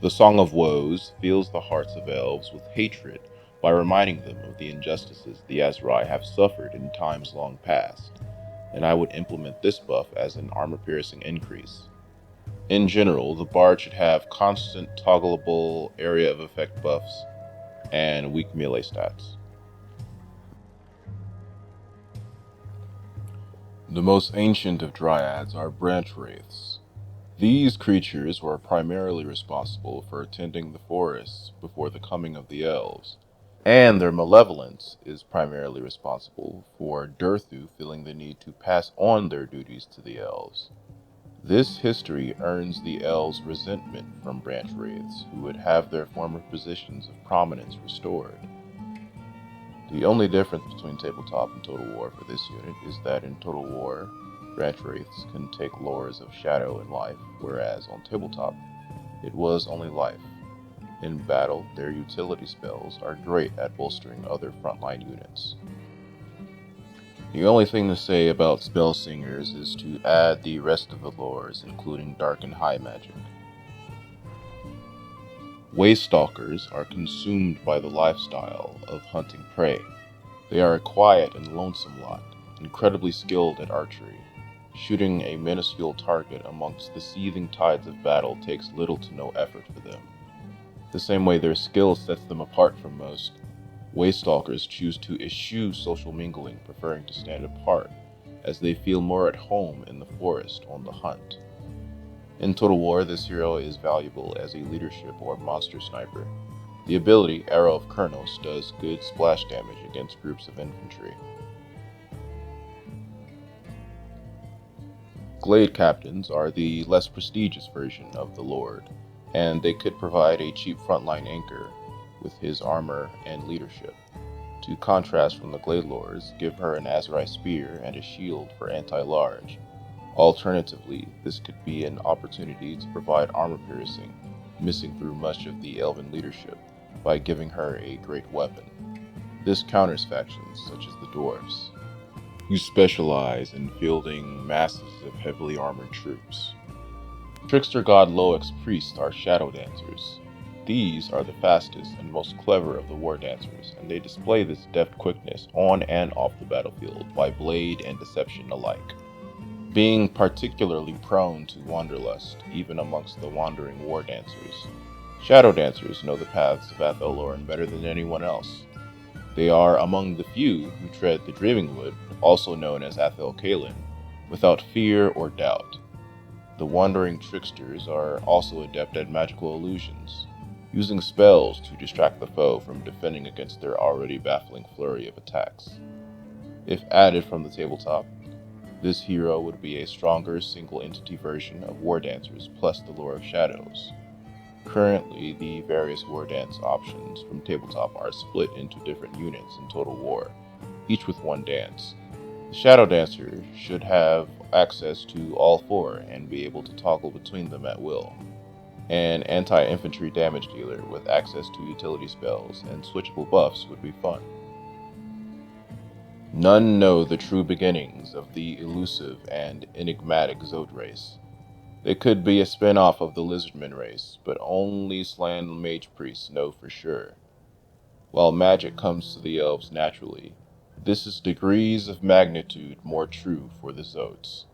The Song of Woes fills the hearts of elves with hatred by reminding them of the injustices the ASRAI have suffered in times long past, and I would implement this buff as an armor-piercing increase. In general, the bard should have constant toggleable area of effect buffs and weak melee stats. The most ancient of dryads are branch wraiths. These creatures were primarily responsible for tending the forests before the coming of the elves, and their malevolence is primarily responsible for Durthu feeling the need to pass on their duties to the elves. This history earns the elves resentment from branch wraiths, who would have their former positions of prominence restored. The only difference between Tabletop and Total War for this unit is that in Total War, branch wraiths can take lores of Shadow and Life, whereas on Tabletop, it was only Life. In battle, their utility spells are great at bolstering other frontline units. The only thing to say about Spell Singers is to add the rest of the lores, including Dark and High Magic. Waystalkers are consumed by the lifestyle of hunting prey. They are a quiet and lonesome lot, incredibly skilled at archery. Shooting a minuscule target amongst the seething tides of battle takes little to no effort for them. The same way their skill sets them apart from most, Waystalkers choose to eschew social mingling, preferring to stand apart, as they feel more at home in the forest on the hunt. In Total War, this hero is valuable as a leadership or monster sniper. The ability, Arrow of Kurnos, does good splash damage against groups of infantry. Glade Captains are the less prestigious version of the Lord, and they could provide a cheap frontline anchor with his armor and leadership. To contrast from the Glade Lords, give her an ASRAI spear and a shield for anti-large. Alternatively, this could be an opportunity to provide armor piercing, missing through much of the elven leadership, by giving her a great weapon. This counters factions such as the dwarves, who specialize in fielding masses of heavily armored troops. Trickster god Loek's priests are shadow dancers. These are the fastest and most clever of the war dancers, and they display this deft quickness on and off the battlefield by blade and deception alike. Being particularly prone to wanderlust, even amongst the wandering war dancers, shadow dancers know the paths of Athel Loren better than anyone else. They are among the few who tread the Dreaming Wood, also known as Athel Kalin, without fear or doubt. The wandering tricksters are also adept at magical illusions, using spells to distract the foe from defending against their already baffling flurry of attacks. If added from the tabletop, this hero would be a stronger single-entity version of War Dancers plus the Lore of Shadows. Currently, the various War Dance options from Tabletop are split into different units in Total War, each with one dance. The Shadow Dancer should have access to all four and be able to toggle between them at will. An anti-infantry damage dealer with access to utility spells and switchable buffs would be fun. None know the true beginnings of the elusive and enigmatic Zsuth race. They could be a spin-off of the Lizardman race, but only Slan mage priests know for sure. While magic comes to the elves naturally, this is degrees of magnitude more true for the Zsuths.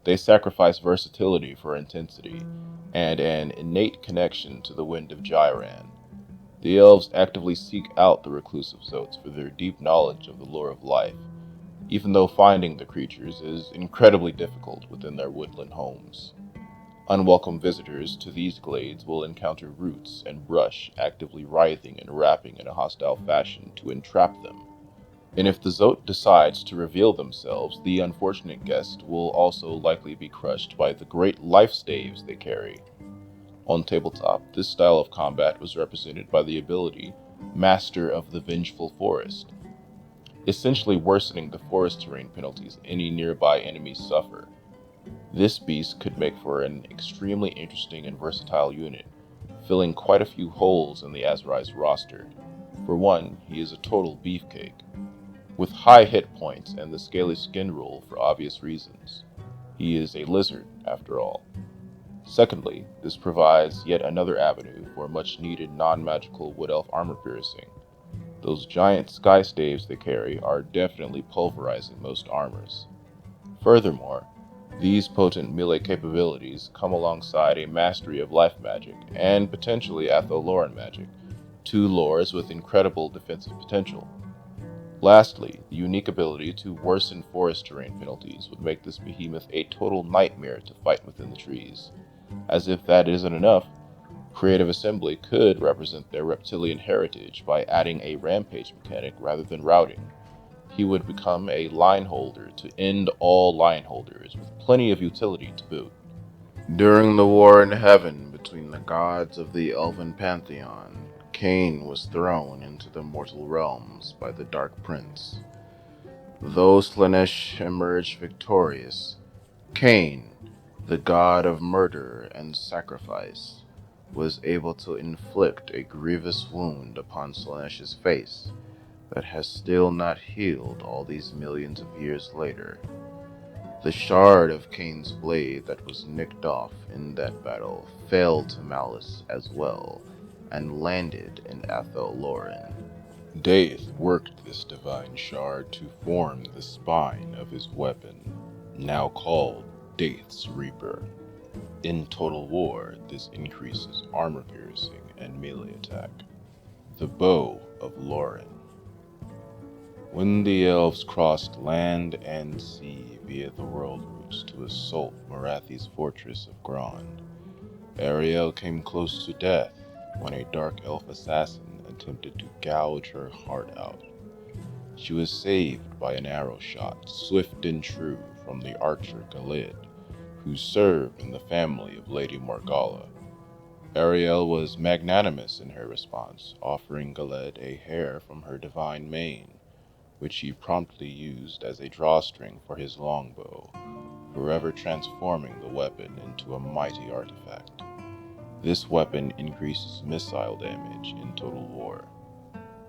They sacrifice versatility for intensity, and an innate connection to the wind of Gyran. The elves actively seek out the reclusive Zsuths for their deep knowledge of the lore of life, even though finding the creatures is incredibly difficult within their woodland homes. Unwelcome visitors to these glades will encounter roots and brush actively writhing and wrapping in a hostile fashion to entrap them. And if the Zsuth decides to reveal themselves, the unfortunate guest will also likely be crushed by the great life staves they carry. On Tabletop, this style of combat was represented by the ability Master of the Vengeful Forest. essentially worsening the forest terrain penalties any nearby enemies suffer. This beast could make for an extremely interesting and versatile unit, filling quite a few holes in the ASRAI's roster. For one, he is a total beefcake, with high hit points and the scaly skin rule for obvious reasons. He is a lizard, after all. Secondly, this provides yet another avenue for much needed non-magical wood elf armor piercing. Those giant sky staves they carry are definitely pulverizing most armors. Furthermore, these potent melee capabilities come alongside a mastery of life magic and potentially Athel Loren magic, two lores with incredible defensive potential. Lastly, the unique ability to worsen forest terrain penalties would make this behemoth a total nightmare to fight within the trees. As if that isn't enough, Creative Assembly could represent their reptilian heritage by adding a rampage mechanic rather than routing. He would become a line holder to end all line holders, with plenty of utility to boot. During the war in heaven between the gods of the elven pantheon, Cain was thrown into the mortal realms by the Dark Prince. Though Slaanesh emerged victorious, Cain, the god of murder and sacrifice, was able to inflict a grievous wound upon Slaanesh's face that has still not healed all these millions of years later. The shard of Cain's blade that was nicked off in that battle fell to Malice as well, and landed in Athel Loren. Daith worked this divine shard to form the spine of his weapon, now called Daith's Reaper. In Total War, this increases armor piercing and melee attack. The Bow of Loren. When the elves crossed land and sea via the world routes to assault Morathi's fortress of Grond, Ariel came close to death when a dark elf assassin attempted to gouge her heart out. She was saved by an arrow shot, swift and true, from the archer Galed, who served in the family of Lady Morgalla. Ariel was magnanimous in her response, offering Galed a hair from her divine mane, which he promptly used as a drawstring for his longbow, forever transforming the weapon into a mighty artifact. This weapon increases missile damage in Total War.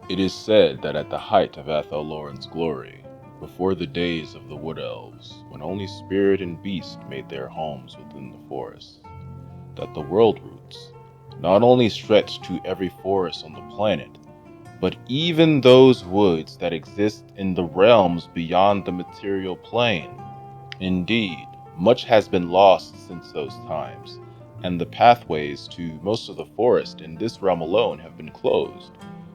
It is said that at the height of Athel Loren's glory, before the days of the Wood Elves, when only spirit and beast made their homes within the forests, that the world roots not only stretched to every forest on the planet, but even those woods that exist in the realms beyond the material plane. Indeed, much has been lost since those times, and the pathways to most of the forest in this realm alone have been closed.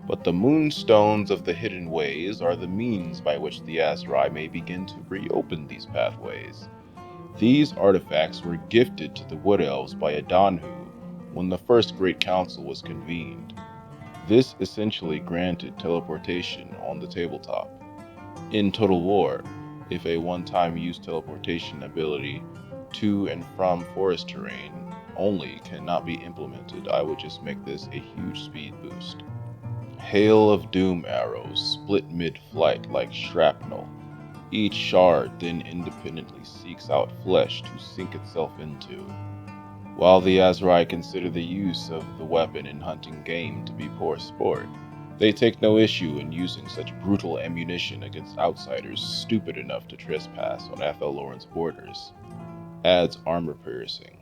But the moonstones of the hidden ways are the means by which the ASRAI may begin to reopen these pathways. These artifacts were gifted to the Wood Elves by Adanhu when the First Great Council was convened. This essentially granted teleportation on the tabletop. In Total War, if a one-time use teleportation ability to and from forest terrain only cannot be implemented, I would just make this a huge speed boost. Hail of Doom arrows split mid-flight like shrapnel. Each shard then independently seeks out flesh to sink itself into. While the ASRAI consider the use of the weapon in hunting game to be poor sport, they take no issue in using such brutal ammunition against outsiders stupid enough to trespass on Athel Loren's borders. Adds armor piercing.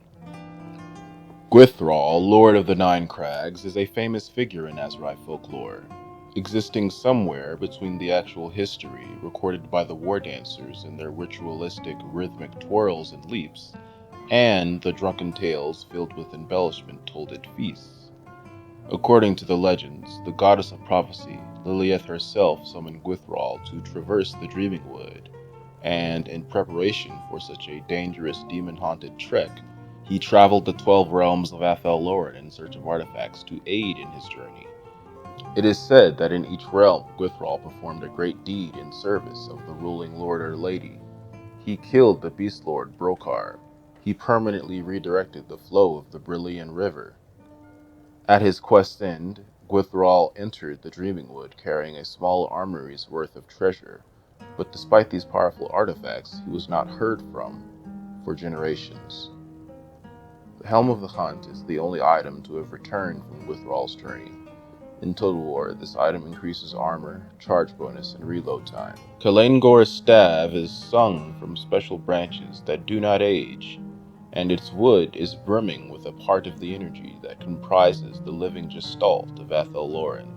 Gwithral, Lord of the Nine Crags, is a famous figure in ASRAI folklore, existing somewhere between the actual history recorded by the war dancers in their ritualistic rhythmic twirls and leaps, and the drunken tales filled with embellishment told at feasts. According to the legends, the goddess of prophecy, Lilith herself, summoned Gwithral to traverse the Dreaming Wood, and in preparation for such a dangerous demon-haunted trek, he traveled the 12 realms of Athel Loren in search of artifacts to aid in his journey. It is said that in each realm, Gwithral performed a great deed in service of the ruling lord or lady. He killed the beast lord Brokar. He permanently redirected the flow of the Brilliant River. At his quest's end, Gwithrall entered the Dreaming Wood carrying a small armory's worth of treasure, but despite these powerful artifacts, he was not heard from for generations. The Helm of the Hunt is the only item to have returned from Gwithrall's journey. In Total War, this item increases armor, charge bonus, and reload time. Kalangor's staff is sung from special branches that do not age, and its wood is brimming with a part of the energy that comprises the living gestalt of Athel Loren.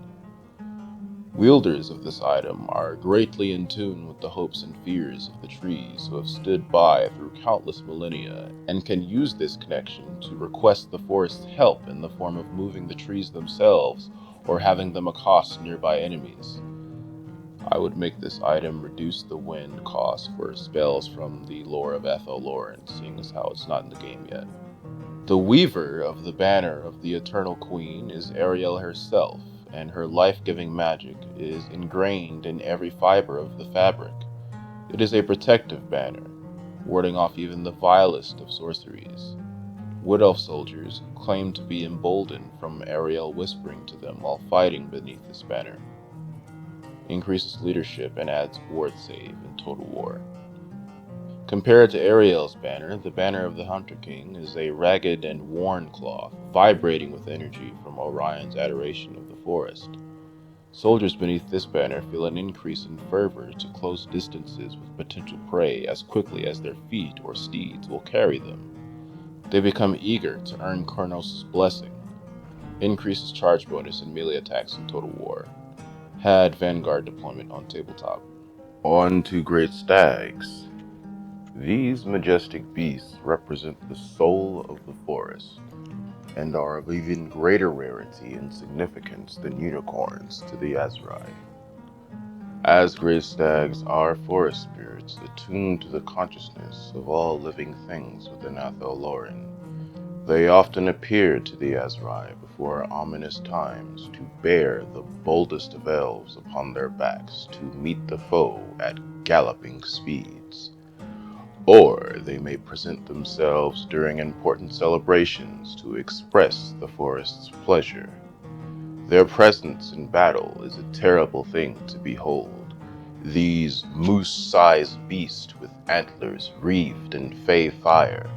Wielders of this item are greatly in tune with the hopes and fears of the trees who have stood by through countless millennia, and can use this connection to request the forest's help in the form of moving the trees themselves or having them accost nearby enemies. I would make this item reduce the wind cost for spells from the lore of Athel Loren, seeing as how it's not in the game yet. The weaver of the banner of the Eternal Queen is Ariel herself, and her life-giving magic is ingrained in every fiber of the fabric. It is a protective banner, warding off even the vilest of sorceries. Wood Elf soldiers claim to be emboldened from Ariel whispering to them while fighting beneath this banner. Increases leadership and adds ward save in Total War. Compared to Ariel's banner, the banner of the Hunter King is a ragged and worn cloth, vibrating with energy from Orion's adoration of the forest. Soldiers beneath this banner feel an increase in fervor to close distances with potential prey as quickly as their feet or steeds will carry them. They become eager to earn Kurnos' blessing. Increases charge bonus and melee attacks in Total War. Had Vanguard deployment on tabletop. On to Great Stags. These majestic beasts represent the soul of the forest, and are of even greater rarity and significance than unicorns to the ASRAI. As great stags are forest spirits attuned to the consciousness of all living things within Athel Loren, they often appear to the ASRAI before ominous times to bear the boldest of elves upon their backs to meet the foe at galloping speeds. Or they may present themselves during important celebrations to express the forest's pleasure. Their presence in battle is a terrible thing to behold. These moose-sized beasts with antlers wreathed in fey fire.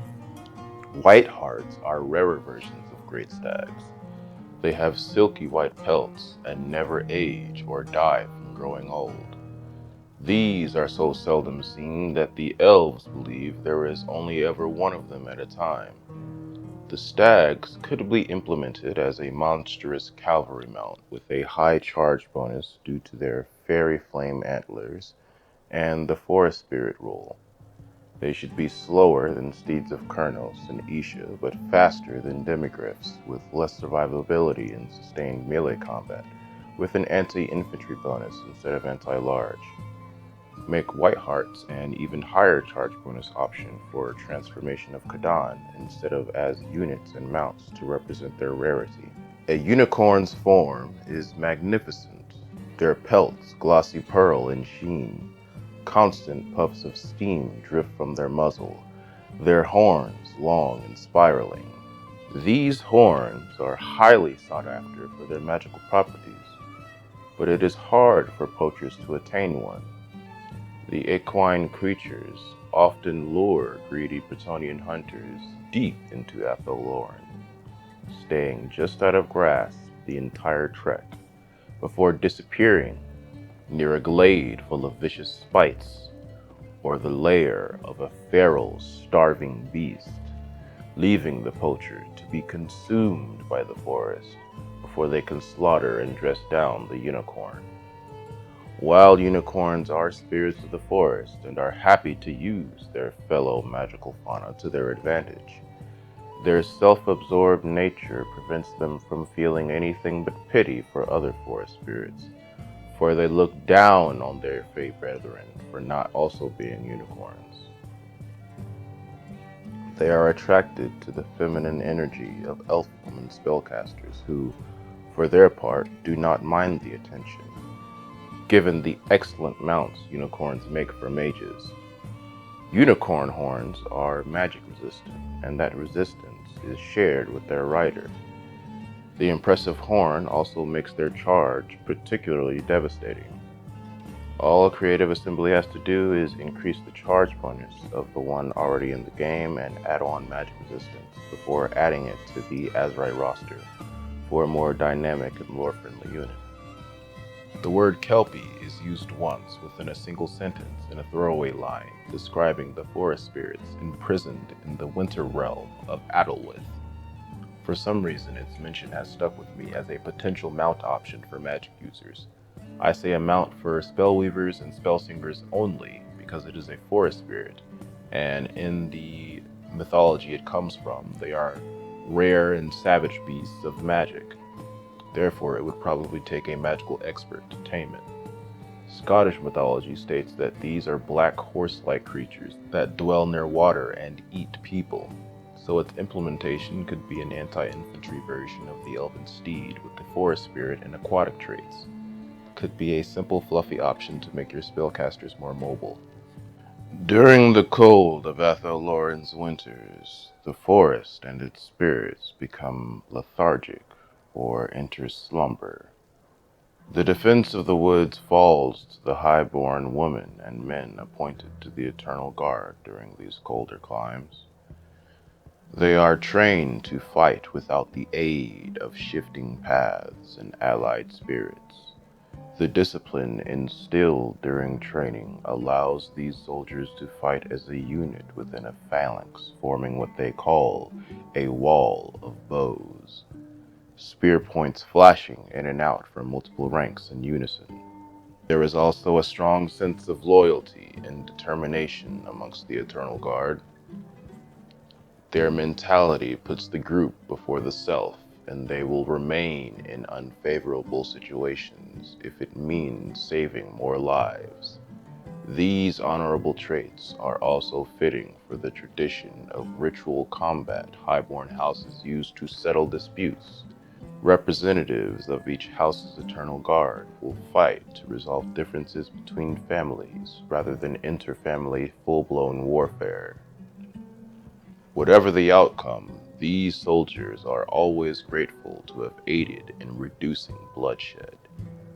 White hearts are rarer versions of great stags. They have silky white pelts and never age or die from growing old. These are so seldom seen that the elves believe there is only ever one of them at a time. The stags could be implemented as a monstrous cavalry mount with a high charge bonus due to their fairy flame antlers and the forest spirit rule. They should be slower than steeds of Kurnos and Isha, but faster than demigryphs with less survivability in sustained melee combat, with an anti-infantry bonus instead of anti-large. Make White Hearts an even higher charge bonus option for Transformation of Kadan instead of as units and mounts to represent their rarity. A unicorn's form is magnificent, their pelts glossy pearl and sheen. Constant puffs of steam drift from their muzzle, their horns long and spiraling. These horns are highly sought after for their magical properties, but it is hard for poachers to attain one. The equine creatures often lure greedy Bretonnian hunters deep into Athel Loren, staying just out of grasp the entire trek, before disappearing near a glade full of vicious spites, or the lair of a feral, starving beast, leaving the poacher to be consumed by the forest before they can slaughter and dress down the unicorn. Wild unicorns are spirits of the forest and are happy to use their fellow magical fauna to their advantage. Their self-absorbed nature prevents them from feeling anything but pity for other forest spirits, for they look down on their fey brethren for not also being unicorns. They are attracted to the feminine energy of elf woman spellcasters who, for their part, do not mind the attention, given the excellent mounts unicorns make for mages. Unicorn horns are magic resistant, and that resistance is shared with their rider. The impressive horn also makes their charge particularly devastating. All a creative assembly has to do is increase the charge bonus of the one already in the game and add on magic resistance before adding it to the ASRAI roster for a more dynamic and lore-friendly unit. The word Kelpie is used once within a single sentence in a throwaway line describing the forest spirits imprisoned in the winter realm of Adelwith. For some reason, its mention has stuck with me as a potential mount option for magic users. I say a mount for spellweavers and spellsingers only because it is a forest spirit, and in the mythology it comes from, they are rare and savage beasts of magic. Therefore, it would probably take a magical expert to tame it. Scottish mythology states that these are black horse-like creatures that dwell near water and eat people, so its implementation could be an anti-infantry version of the elven steed with the forest spirit and aquatic traits. Could be a simple fluffy option to make your spellcasters more mobile. During the cold of Athel Loren's winters, the forest and its spirits become lethargic or enter slumber. The defense of the woods falls to the high-born women and men appointed to the Eternal Guard during these colder climes. They are trained to fight without the aid of shifting paths and allied spirits. The discipline instilled during training allows these soldiers to fight as a unit within a phalanx, forming what they call a wall of bows. Spear points flashing in and out from multiple ranks in unison. There is also a strong sense of loyalty and determination amongst the Eternal Guard. Their mentality puts the group before the self, and they will remain in unfavorable situations if it means saving more lives. These honorable traits are also fitting for the tradition of ritual combat highborn houses use to settle disputes. Representatives of each house's Eternal Guard will fight to resolve differences between families rather than inter-family full-blown warfare. Whatever the outcome, these soldiers are always grateful to have aided in reducing bloodshed.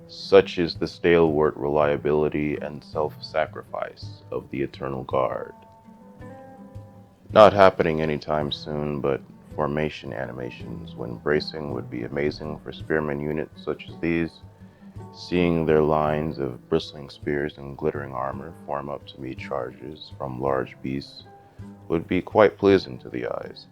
Such is the stalwart reliability and self-sacrifice of the Eternal Guard. Not happening anytime soon, but formation animations when bracing would be amazing for spearmen units such as these. Seeing their lines of bristling spears and glittering armor form up to meet charges from large beasts would be quite pleasing to the eyes.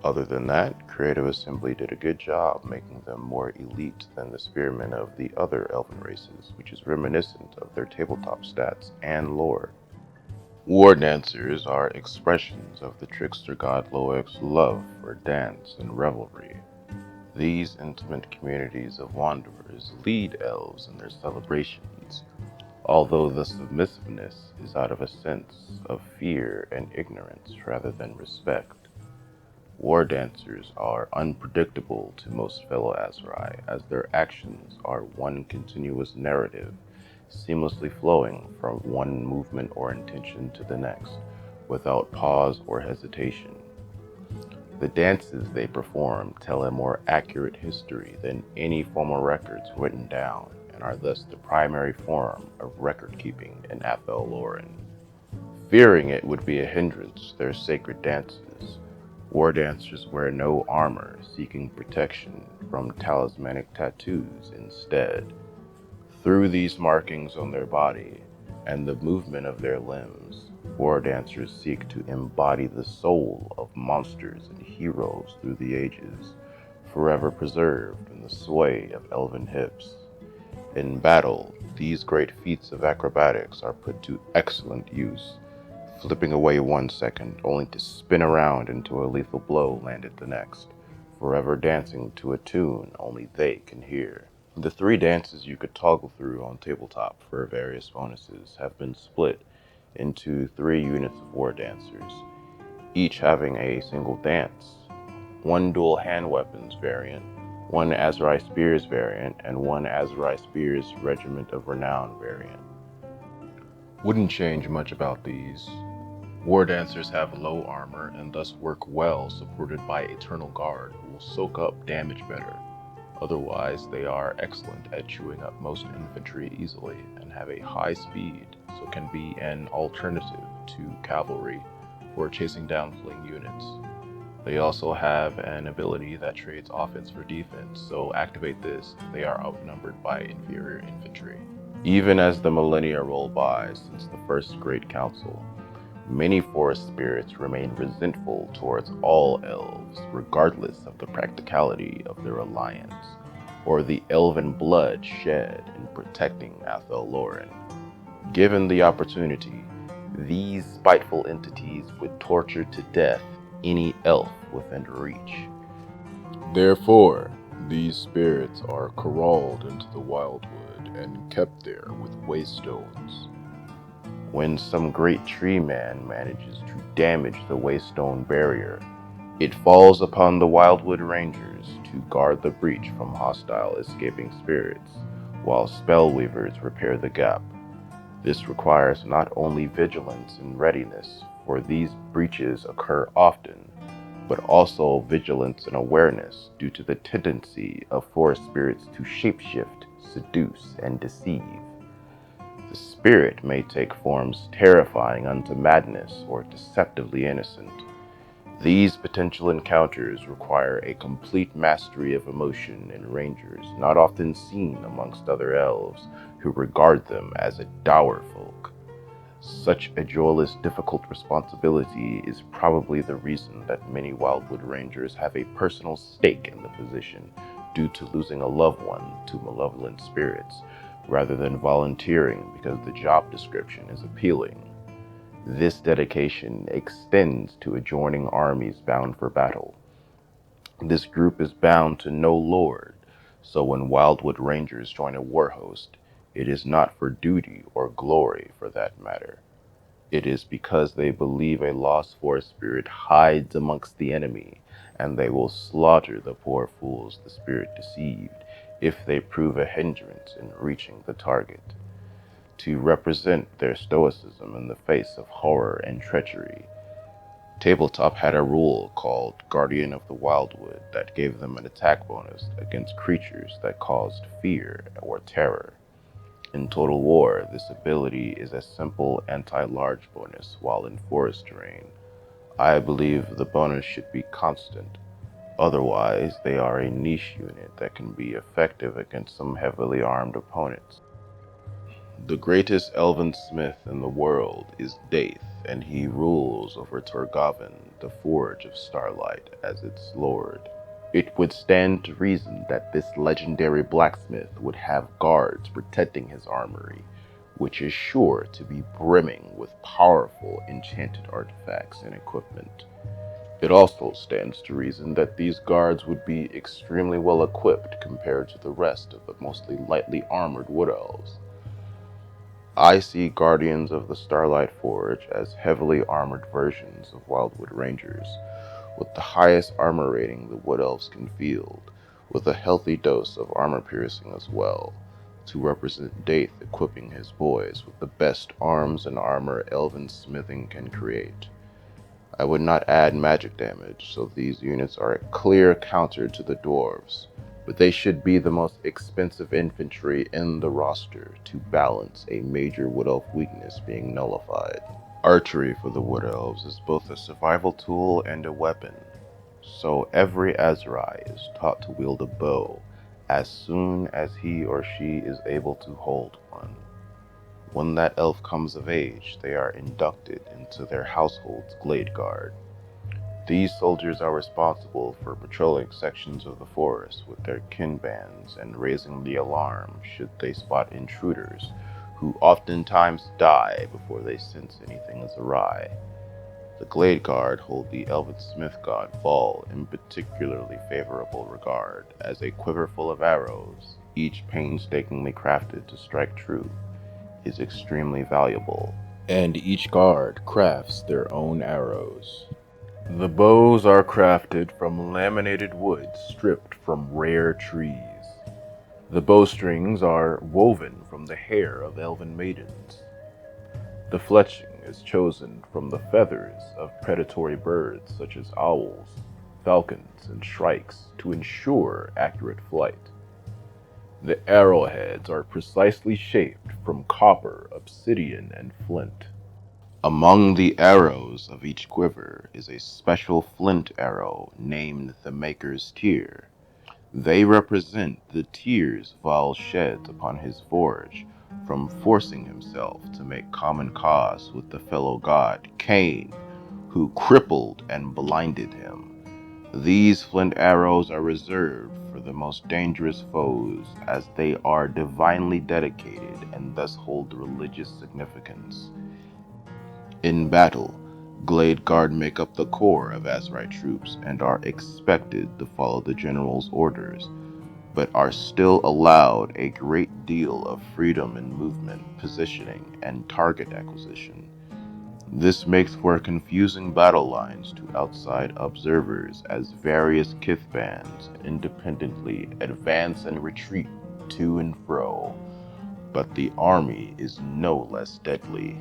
Other than that, Creative Assembly did a good job making them more elite than the spearmen of the other elven races, which is reminiscent of their tabletop stats and lore. War dancers are expressions of the trickster god Loec's love for dance and revelry. These intimate communities of wanderers lead elves in their celebrations, although the submissiveness is out of a sense of fear and ignorance rather than respect. War dancers are unpredictable to most fellow ASRAI, as their actions are one continuous narrative, seamlessly flowing from one movement or intention to the next, without pause or hesitation. The dances they perform tell a more accurate history than any formal records written down, and are thus the primary form of record-keeping in Athel Loren. Fearing it would be a hindrance to their sacred dances. War dancers wear no armor, seeking protection from talismanic tattoos instead. Through these markings on their body and the movement of their limbs, war dancers seek to embody the soul of monsters and heroes through the ages, forever preserved in the sway of elven hips. In battle, these great feats of acrobatics are put to excellent use, flipping away 1 second only to spin around into a lethal blow landed the next, forever dancing to a tune only they can hear. The 3 dances you could toggle through on tabletop for various bonuses have been split into 3 units of war dancers, each having a single dance, 1 dual hand weapons variant, 1 ASRAI Spears variant, and 1 ASRAI Spears Regiment of Renown variant. Wouldn't change much about these. War dancers have low armor and thus work well supported by Eternal Guard who will soak up damage better. Otherwise, they are excellent at chewing up most infantry easily and have a high speed, so can be an alternative to cavalry for chasing down fleeing units. They also have an ability that trades offense for defense, so activate this if they are outnumbered by inferior infantry. Even as the millennia roll by since the first Great Council, many forest spirits remain resentful towards all elves, regardless of the practicality of their alliance, or the elven blood shed in protecting Athel Loren. Given the opportunity, these spiteful entities would torture to death any elf within reach. Therefore, these spirits are corralled into the wildwood and kept there with waystones. When some great tree man manages to damage the waystone barrier, it falls upon the wildwood rangers to guard the breach from hostile escaping spirits, while spellweavers repair the gap. This requires not only vigilance and readiness, for these breaches occur often, but also vigilance and awareness due to the tendency of forest spirits to shapeshift, seduce, and deceive. The spirit may take forms terrifying unto madness or deceptively innocent. These potential encounters require a complete mastery of emotion in rangers, not often seen amongst other elves, who regard them as a dour folk. Such a joyless, difficult responsibility is probably the reason that many wildwood rangers have a personal stake in the position due to losing a loved one to malevolent spirits, rather than volunteering because the job description is appealing. This dedication extends to adjoining armies bound for battle. This group is bound to no lord, so when wildwood rangers join a war host, it is not for duty or glory for that matter. It is because they believe a lost forest spirit hides amongst the enemy, and they will slaughter the poor fools the spirit deceived if they prove a hindrance in reaching the target. To represent their stoicism in the face of horror and treachery, Tabletop had a rule called Guardian of the Wildwood that gave them an attack bonus against creatures that caused fear or terror. In Total War, this ability is a simple anti-large bonus while in forest terrain. I believe the bonus should be constant. Otherwise, they are a niche unit that can be effective against some heavily armed opponents. The greatest elven smith in the world is Daith, and he rules over Torgavin, the Forge of Starlight, as its lord. It would stand to reason that this legendary blacksmith would have guards protecting his armory, which is sure to be brimming with powerful enchanted artifacts and equipment. It also stands to reason that these guards would be extremely well equipped compared to the rest of the mostly lightly armored wood elves. I see Guardians of the Starlight Forge as heavily armored versions of Wildwood Rangers, with the highest armor rating the Wood Elves can field, with a healthy dose of armor piercing as well, to represent Daith equipping his boys with the best arms and armor elven smithing can create. I would not add magic damage, so these units are a clear counter to the dwarves, but they should be the most expensive infantry in the roster to balance a major Wood Elf weakness being nullified. Archery for the Wood Elves is both a survival tool and a weapon, so every ASRAI is taught to wield a bow as soon as he or she is able to hold one. When that elf comes of age, they are inducted into their household's glade guard. These soldiers are responsible for patrolling sections of the forest with their kin bands and raising the alarm should they spot intruders, who oftentimes die before they sense anything is awry. The glade guard hold the elven smith god Vol in particularly favorable regard, as a quiver full of arrows, each painstakingly crafted to strike true, is extremely valuable, and each guard crafts their own arrows. The bows are crafted from laminated wood stripped from rare trees. The bowstrings are woven from the hair of elven maidens. The fletching is chosen from the feathers of predatory birds such as owls, falcons, and shrikes to ensure accurate flight. The arrowheads are precisely shaped from copper, obsidian, and flint. Among the arrows of each quiver is a special flint arrow named the Maker's Tear. They represent the tears Val sheds upon his forge from forcing himself to make common cause with the fellow god, Cain, who crippled and blinded him. These flint arrows are reserved for the most dangerous foes, as they are divinely dedicated and thus hold religious significance. In battle, Glade Guard make up the core of ASRAI troops and are expected to follow the general's orders, but are still allowed a great deal of freedom in movement, positioning, and target acquisition. This makes for confusing battle lines to outside observers as various Kith bands independently advance and retreat to and fro, but the army is no less deadly.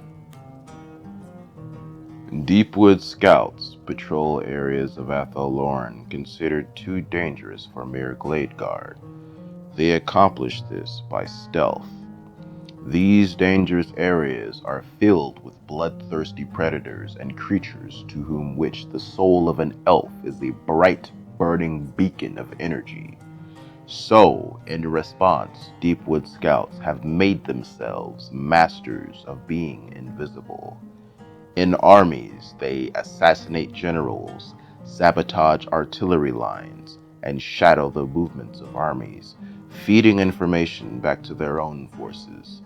Deepwood scouts patrol areas of Athel Loren considered too dangerous for mere glade guard. They accomplish this by stealth. These dangerous areas are filled with bloodthirsty predators and creatures to whom which the soul of an elf is a bright, burning beacon of energy. So, in response, Deepwood scouts have made themselves masters of being invisible. In armies, they assassinate generals, sabotage artillery lines, and shadow the movements of armies, feeding information back to their own forces.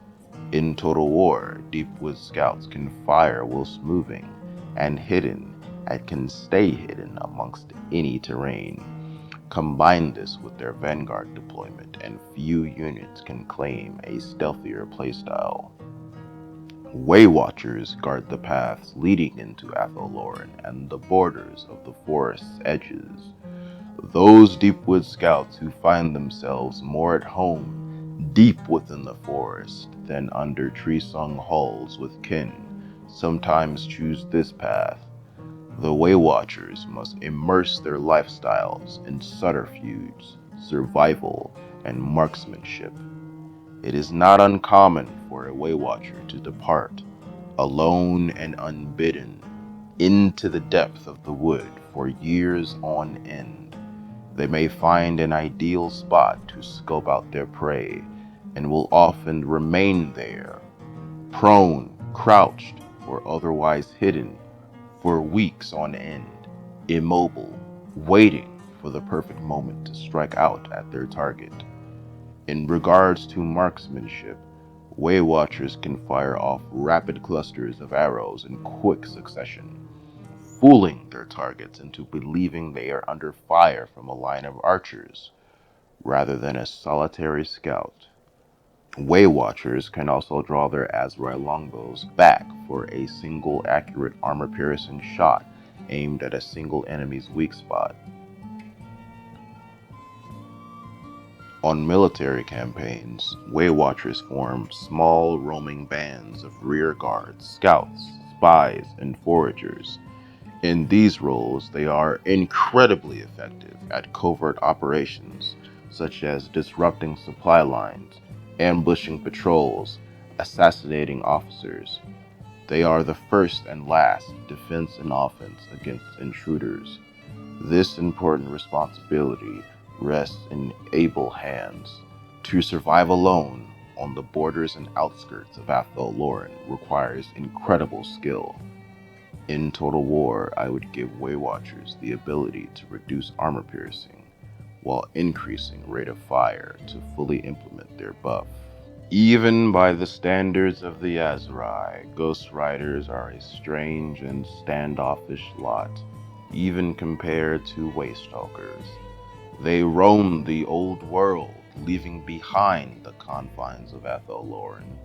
In Total War, Deepwood scouts can fire whilst moving and hidden, and can stay hidden amongst any terrain. Combine this with their vanguard deployment, and few units can claim a stealthier playstyle. Way Watchers guard the paths leading into Athel Loren and the borders of the forest's edges. Those Deepwood scouts who find themselves more at home deep within the forest than under tree-sung halls with kin sometimes choose this path. The Way Watchers must immerse their lifestyles in subterfuge, survival, and marksmanship. It is not uncommon for a Way Watcher to depart, alone and unbidden, into the depth of the wood for years on end. They may find an ideal spot to scope out their prey, and will often remain there, prone, crouched, or otherwise hidden, for weeks on end, immobile, waiting for the perfect moment to strike out at their target. In regards to marksmanship, Way Watchers can fire off rapid clusters of arrows in quick succession, fooling their targets into believing they are under fire from a line of archers, rather than a solitary scout. Way Watchers can also draw their ASRAI longbows back for a single accurate armor-piercing shot aimed at a single enemy's weak spot. On military campaigns, Way Watchers form small roaming bands of rear guards, scouts, spies, and foragers. In these roles, they are incredibly effective at covert operations, such as disrupting supply lines, ambushing patrols, assassinating officers. They are the first and last defense and offense against intruders. This important responsibility rests in able hands. To survive alone on the borders and outskirts of Athel Loren requires incredible skill. In Total War, I would give Way Watchers the ability to reduce armor piercing, while increasing rate of fire to fully implement their buff. Even by the standards of the ASRAI, Ghost Riders are a strange and standoffish lot, even compared to Waystalkers. They roam the old world, leaving behind the confines of Athel Loren,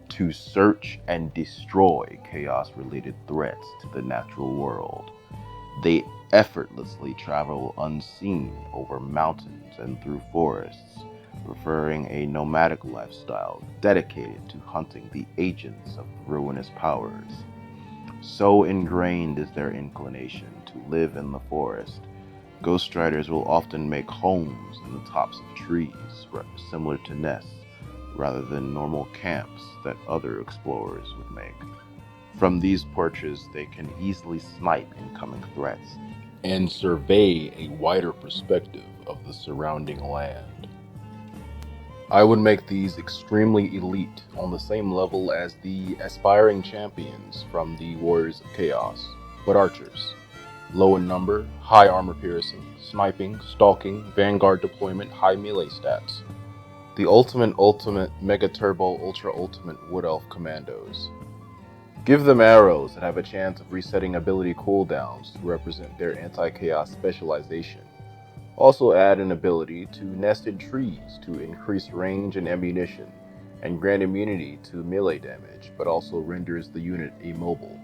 to search and destroy chaos-related threats to the natural world. They effortlessly travel unseen over mountains and through forests, preferring a nomadic lifestyle dedicated to hunting the agents of ruinous powers. So ingrained is their inclination to live in the forest Ghost Riders will often make homes in the tops of trees, similar to nests, rather than normal camps that other explorers would make. From these perches, they can easily snipe incoming threats and survey a wider perspective of the surrounding land. I would make these extremely elite, on the same level as the aspiring champions from the Warriors of Chaos, but archers. Low in number, high armor piercing, sniping, stalking, vanguard deployment, high melee stats. The ultimate Mega Turbo Ultra Ultimate Wood Elf Commandos. Give them arrows that have a chance of resetting ability cooldowns to represent their anti-chaos specialization. Also add an ability to nested trees to increase range and ammunition, and grant immunity to melee damage, but also renders the unit immobile.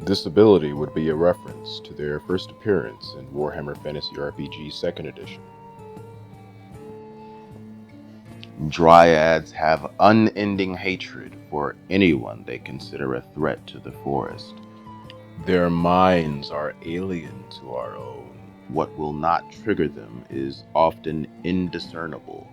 This ability would be a reference to their first appearance in Warhammer Fantasy RPG 2nd Edition. Dryads have unending hatred for anyone they consider a threat to the forest. Their minds are alien to our own. What will not trigger them is often indiscernible.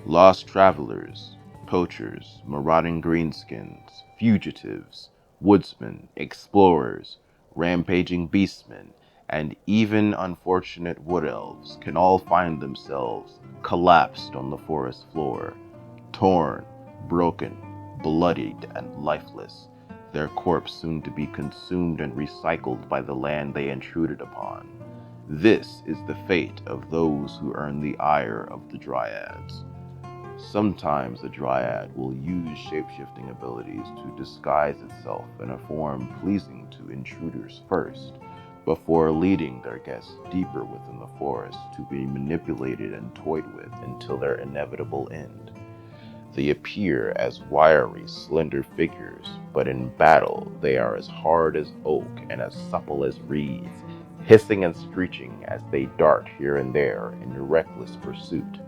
Lost travelers, poachers, marauding greenskins, fugitives, woodsmen, explorers, rampaging beastmen, and even unfortunate wood elves can all find themselves collapsed on the forest floor, torn, broken, bloodied, and lifeless, their corpse soon to be consumed and recycled by the land they intruded upon. This is the fate of those who earn the ire of the Dryads. Sometimes the Dryad will use shapeshifting abilities to disguise itself in a form pleasing to intruders first, before leading their guests deeper within the forest to be manipulated and toyed with until their inevitable end. They appear as wiry, slender figures, but in battle they are as hard as oak and as supple as reeds, hissing and screeching as they dart here and there in reckless pursuit.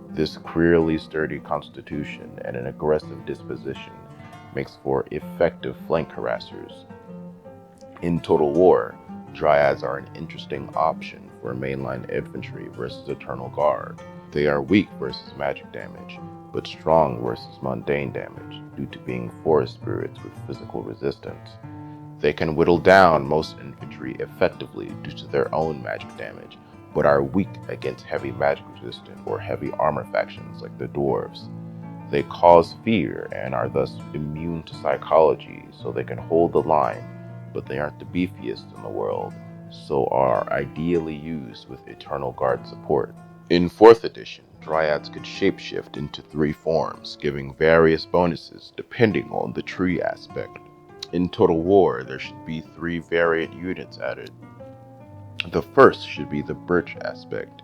This queerly sturdy constitution and an aggressive disposition makes for effective flank harassers. In Total War, Dryads are an interesting option for mainline infantry versus Eternal Guard. They are weak versus magic damage, but strong versus mundane damage due to being forest spirits with physical resistance. They can whittle down most infantry effectively due to their own magic damage, but are weak against heavy magic resistant or heavy armor factions like the dwarves. They cause fear and are thus immune to psychology, so they can hold the line, but they aren't the beefiest in the world, so are ideally used with Eternal Guard support. In 4th edition, Dryads could shapeshift into 3 forms, giving various bonuses depending on the tree aspect. In Total War, there should be 3 variant units added. The first should be the birch aspect,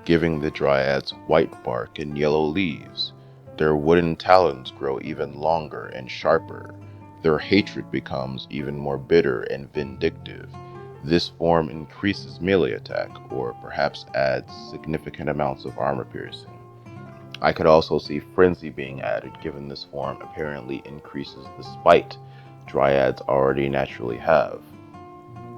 giving the Dryads white bark and yellow leaves. Their wooden talons grow even longer and sharper. Their hatred becomes even more bitter and vindictive. This form increases melee attack, or perhaps adds significant amounts of armor piercing. I could also see Frenzy being added, given this form apparently increases the spite Dryads already naturally have.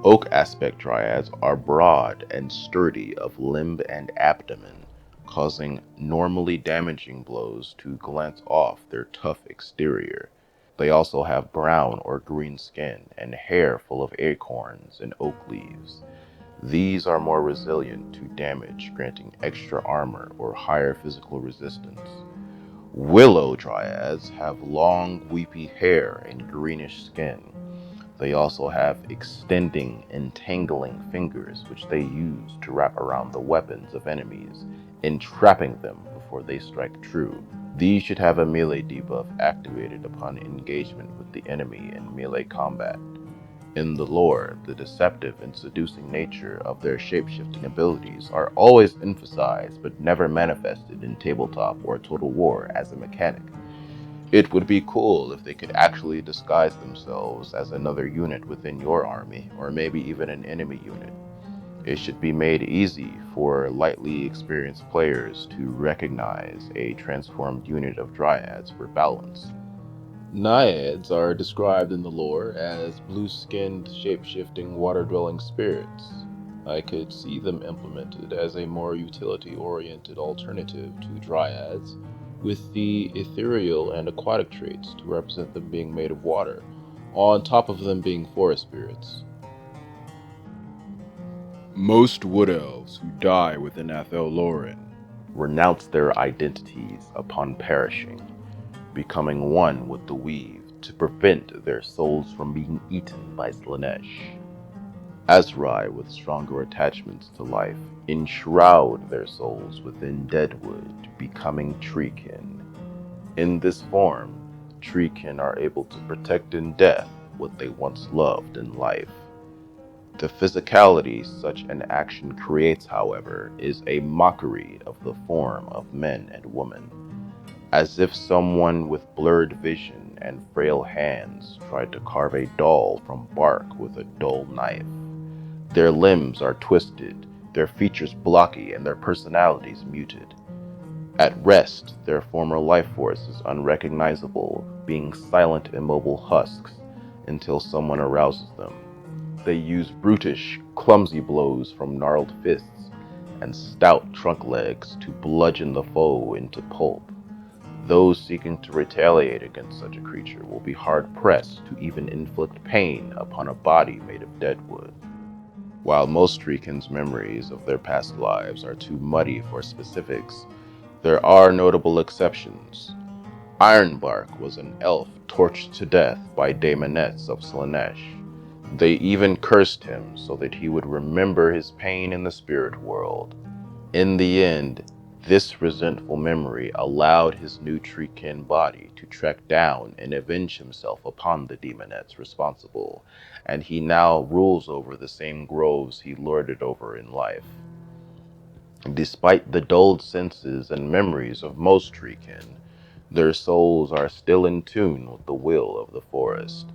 Oak aspect Dryads are broad and sturdy of limb and abdomen, causing normally damaging blows to glance off their tough exterior. They also have brown or green skin and hair full of acorns and oak leaves. These are more resilient to damage, granting extra armor or higher physical resistance. Willow Dryads have long, weepy hair and greenish skin. They also have extending, entangling fingers which they use to wrap around the weapons of enemies, entrapping them before they strike true. These should have a melee debuff activated upon engagement with the enemy in melee combat. In the lore, the deceptive and seducing nature of their shapeshifting abilities are always emphasized but never manifested in tabletop or Total War as a mechanic. It would be cool if they could actually disguise themselves as another unit within your army, or maybe even an enemy unit. It should be made easy for lightly experienced players to recognize a transformed unit of Dryads for balance. Naiads are described in the lore as blue-skinned, shape-shifting, water-dwelling spirits. I could see them implemented as a more utility-oriented alternative to dryads, with the ethereal and aquatic traits to represent them being made of water, on top of them being forest spirits. Most wood elves who die within Athel Loren renounce their identities upon perishing, becoming one with the weave to prevent their souls from being eaten by Slaanesh. ASRAI, with stronger attachments to life, enshroud their souls within deadwood, becoming treekin. In this form, treekin are able to protect in death what they once loved in life. The physicality such an action creates, however, is a mockery of the form of men and women, as if someone with blurred vision and frail hands tried to carve a doll from bark with a dull knife. Their limbs are twisted, their features blocky, and their personalities muted. At rest, their former life force is unrecognizable, being silent, immobile husks until someone arouses them. They use brutish, clumsy blows from gnarled fists and stout trunk legs to bludgeon the foe into pulp. Those seeking to retaliate against such a creature will be hard-pressed to even inflict pain upon a body made of deadwood. While most Treekin's memories of their past lives are too muddy for specifics, there are notable exceptions. Ironbark was an elf torched to death by daemonettes of Slaanesh. They even cursed him so that he would remember his pain in the spirit world. In the end, this resentful memory allowed his new Treekin body to track down and avenge himself upon the demonettes responsible, and he now rules over the same groves he lorded over in life. Despite the dulled senses and memories of most Treekin, their souls are still in tune with the will of the forest.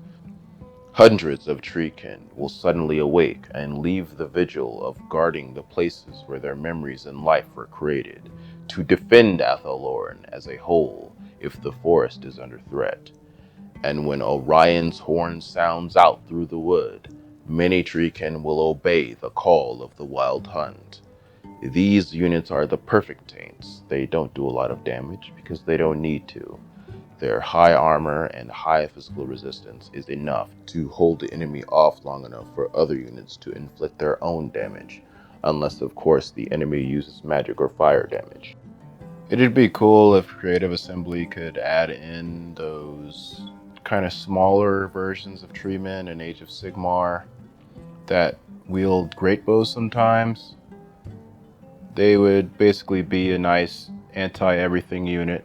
Hundreds of Treekin will suddenly awake and leave the vigil of guarding the places where their memories and life were created, to defend Athel Loren as a whole if the forest is under threat. And when Orion's horn sounds out through the wood, many Treekin will obey the call of the wild hunt. These units are the perfect taints. They don't do a lot of damage because they don't need to. Their high armor and high physical resistance is enough to hold the enemy off long enough for other units to inflict their own damage, unless of course the enemy uses magic or fire damage. It'd be cool if Creative Assembly could add in those kind of smaller versions of Treemen in Age of Sigmar that wield great bows sometimes. They would basically be a nice anti-everything unit,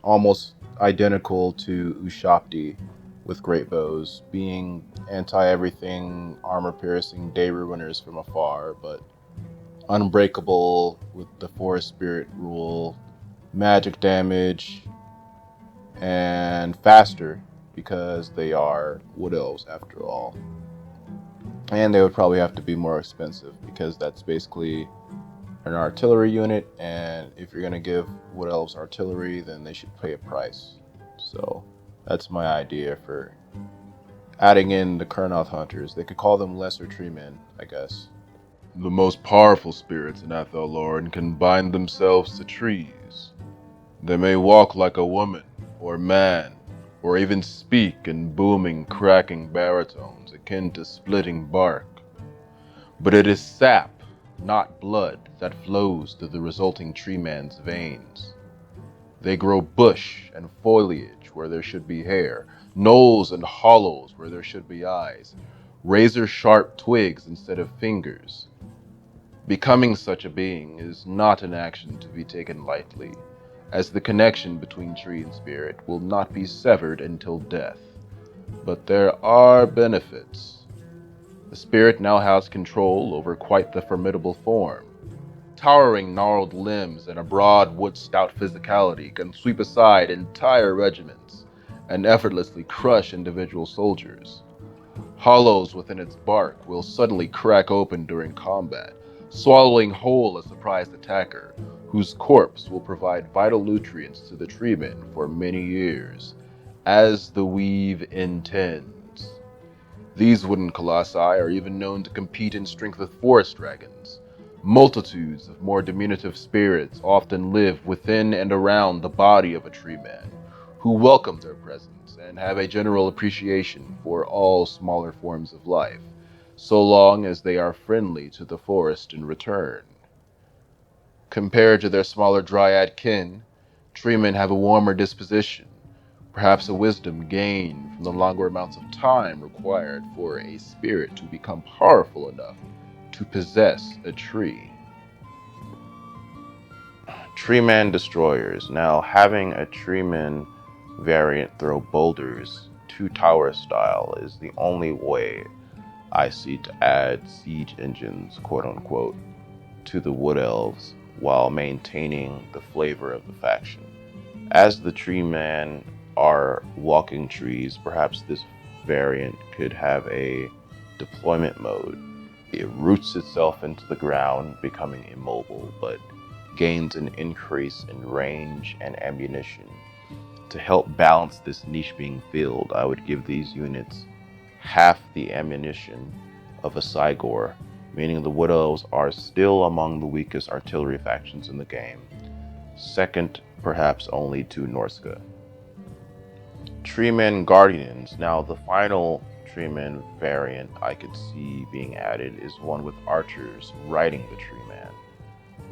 almost identical to Ushabti with great bows, being anti-everything, armor-piercing day ruiners from afar, but unbreakable with the forest spirit rule, magic damage, and faster because they are wood elves after all. And they would probably have to be more expensive because that's basically an artillery unit, and if you're going to give wood elves artillery, then they should pay a price. So that's my idea for adding in the Kurnoth hunters. They could call them lesser treemen, I guess. The most powerful spirits in Athel Loren can bind themselves to trees. They may walk like a woman, or man, or even speak in booming, cracking baritones akin to splitting bark. But it is sap, not blood, that flows through the resulting treeman's veins. They grow bush and foliage where there should be hair, knolls and hollows where there should be eyes, razor-sharp twigs instead of fingers. Becoming such a being is not an action to be taken lightly, as the connection between tree and spirit will not be severed until death. But there are benefits. The spirit now has control over quite the formidable form. Towering gnarled limbs and a broad wood-stout physicality can sweep aside entire regiments and effortlessly crush individual soldiers. Hollows within its bark will suddenly crack open during combat, swallowing whole a surprised attacker, whose corpse will provide vital nutrients to the treemen for many years, as the weave intends. These wooden colossi are even known to compete in strength with forest dragons. Multitudes of more diminutive spirits often live within and around the body of a tree man, who welcome their presence and have a general appreciation for all smaller forms of life, so long as they are friendly to the forest in return. Compared to their smaller dryad kin, treemen have a warmer disposition, perhaps a wisdom gained from the longer amounts of time required for a spirit to become powerful enough to possess a tree. Treeman destroyers. Now, having a treeman variant throw boulders, two tower style, is the only way I see to add siege engines, quote unquote, to the Wood Elves while maintaining the flavor of the faction. As the treemen are walking trees, perhaps this variant could have a deployment mode. It roots itself into the ground, becoming immobile, but gains an increase in range and ammunition. To help balance this niche being filled, I would give these units half the ammunition of a Cygor, meaning the Wood Elves are still among the weakest artillery factions in the game, second perhaps only to Norska. Treemen Guardians. Now, the final Treemen variant I could see being added is one with archers riding the Treeman.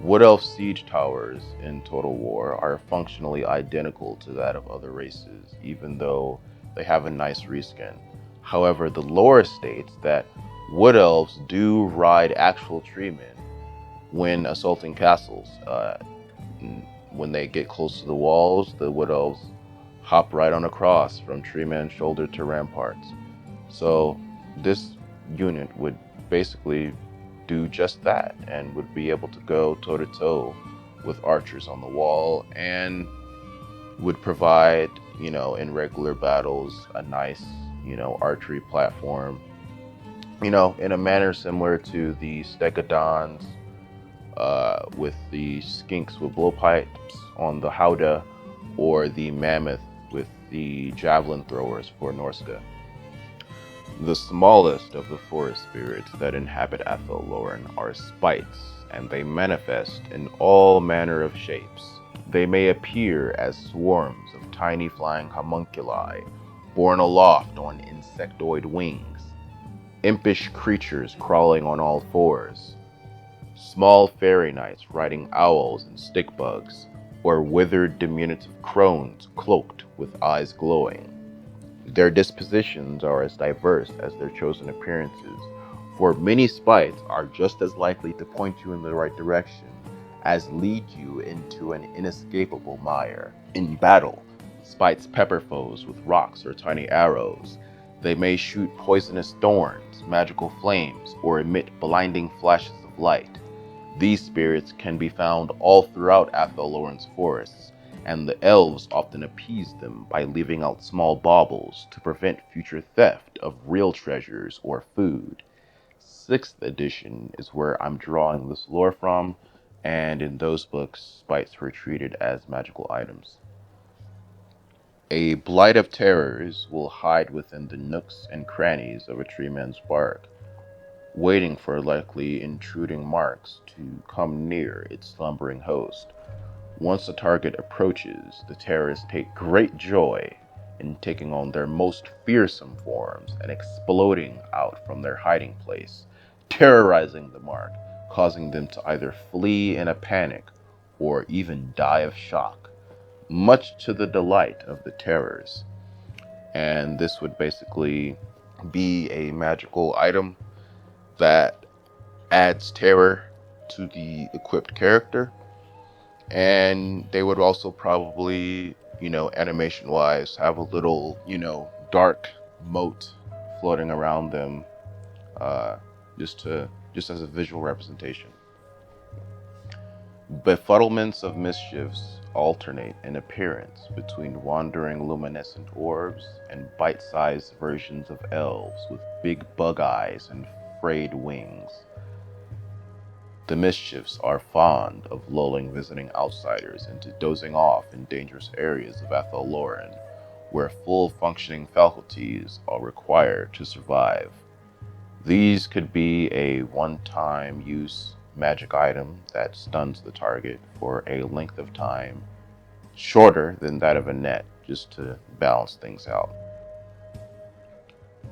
Wood Elf siege towers in Total War are functionally identical to that of other races, even though they have a nice reskin. However, the lore states that Wood Elves do ride actual treemen when assaulting castles. When they get close to the walls, the Wood Elves hop right on across from treeman's shoulder to ramparts. So this unit would basically do just that and would be able to go toe to toe with archers on the wall and would provide, in regular battles, a nice, archery platform, in a manner similar to the Stegodons with the skinks with blowpipes on the Howdah, or the mammoth with the javelin throwers for Norska. The smallest of the forest spirits that inhabit Athel Loren are spites, and they manifest in all manner of shapes. They may appear as swarms of tiny flying homunculi, borne aloft on insectoid wings, impish creatures crawling on all fours, small fairy knights riding owls and stick bugs, or withered diminutive crones cloaked with eyes glowing. Their dispositions are as diverse as their chosen appearances, for many spites are just as likely to point you in the right direction as lead you into an inescapable mire. In battle, spites pepper foes with rocks or tiny arrows. They may shoot poisonous thorns, magical flames, or emit blinding flashes of light. These spirits can be found all throughout Athel Loren's forests, and the elves often appease them by leaving out small baubles to prevent future theft of real treasures or food. 6th edition is where I'm drawing this lore from, and in those books, spites were treated as magical items. A blight of terrors will hide within the nooks and crannies of a treeman's bark, waiting for likely intruding marks to come near its slumbering host. Once the target approaches, the terrorists take great joy in taking on their most fearsome forms and exploding out from their hiding place, terrorizing the mark, causing them to either flee in a panic or even die of shock, much to the delight of the terrors. And this would basically be a magical item that adds terror to the equipped character. And they would also probably, animation wise, have a little, dark moat floating around them, uh, just as a visual representation. Befuddlements of mischiefs alternate in appearance between wandering luminescent orbs and bite-sized versions of elves with big bug eyes and frayed wings. The mischiefs are fond of lulling visiting outsiders into dozing off in dangerous areas of Athel Loren, where full functioning faculties are required to survive. These could be a one-time use magic item that stuns the target for a length of time shorter than that of a net, just to balance things out.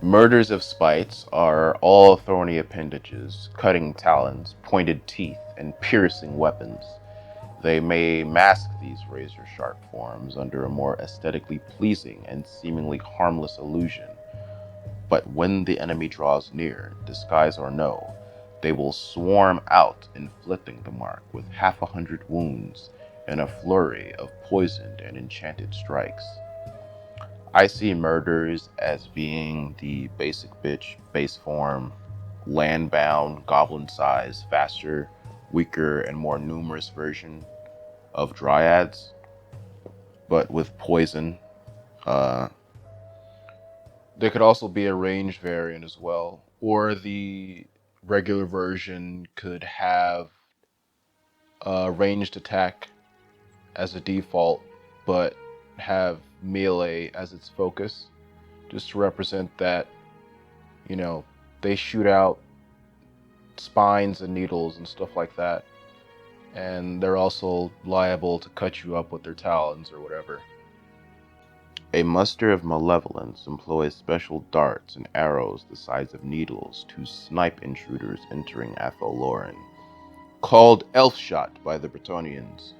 Murders of spites are all thorny appendages, cutting talons, pointed teeth, and piercing weapons. They may mask these razor-sharp forms under a more aesthetically pleasing and seemingly harmless illusion. But when the enemy draws near, disguise or no, they will swarm out, inflicting the mark with 100 wounds and a flurry of poisoned and enchanted strikes. I see murders as being the basic bitch base form, land-bound, goblin-sized, faster, weaker, and more numerous version of dryads, but with poison. There could also be a ranged variant as well, or the regular version could have a ranged attack as a default, but have melee as its focus, just to represent that, you know, they shoot out spines and needles and stuff like that, and they're also liable to cut you up with their talons or whatever. A muster of malevolence employs special darts and arrows the size of needles to snipe intruders entering Athel Loren. Called elf shot by the Bretonnians,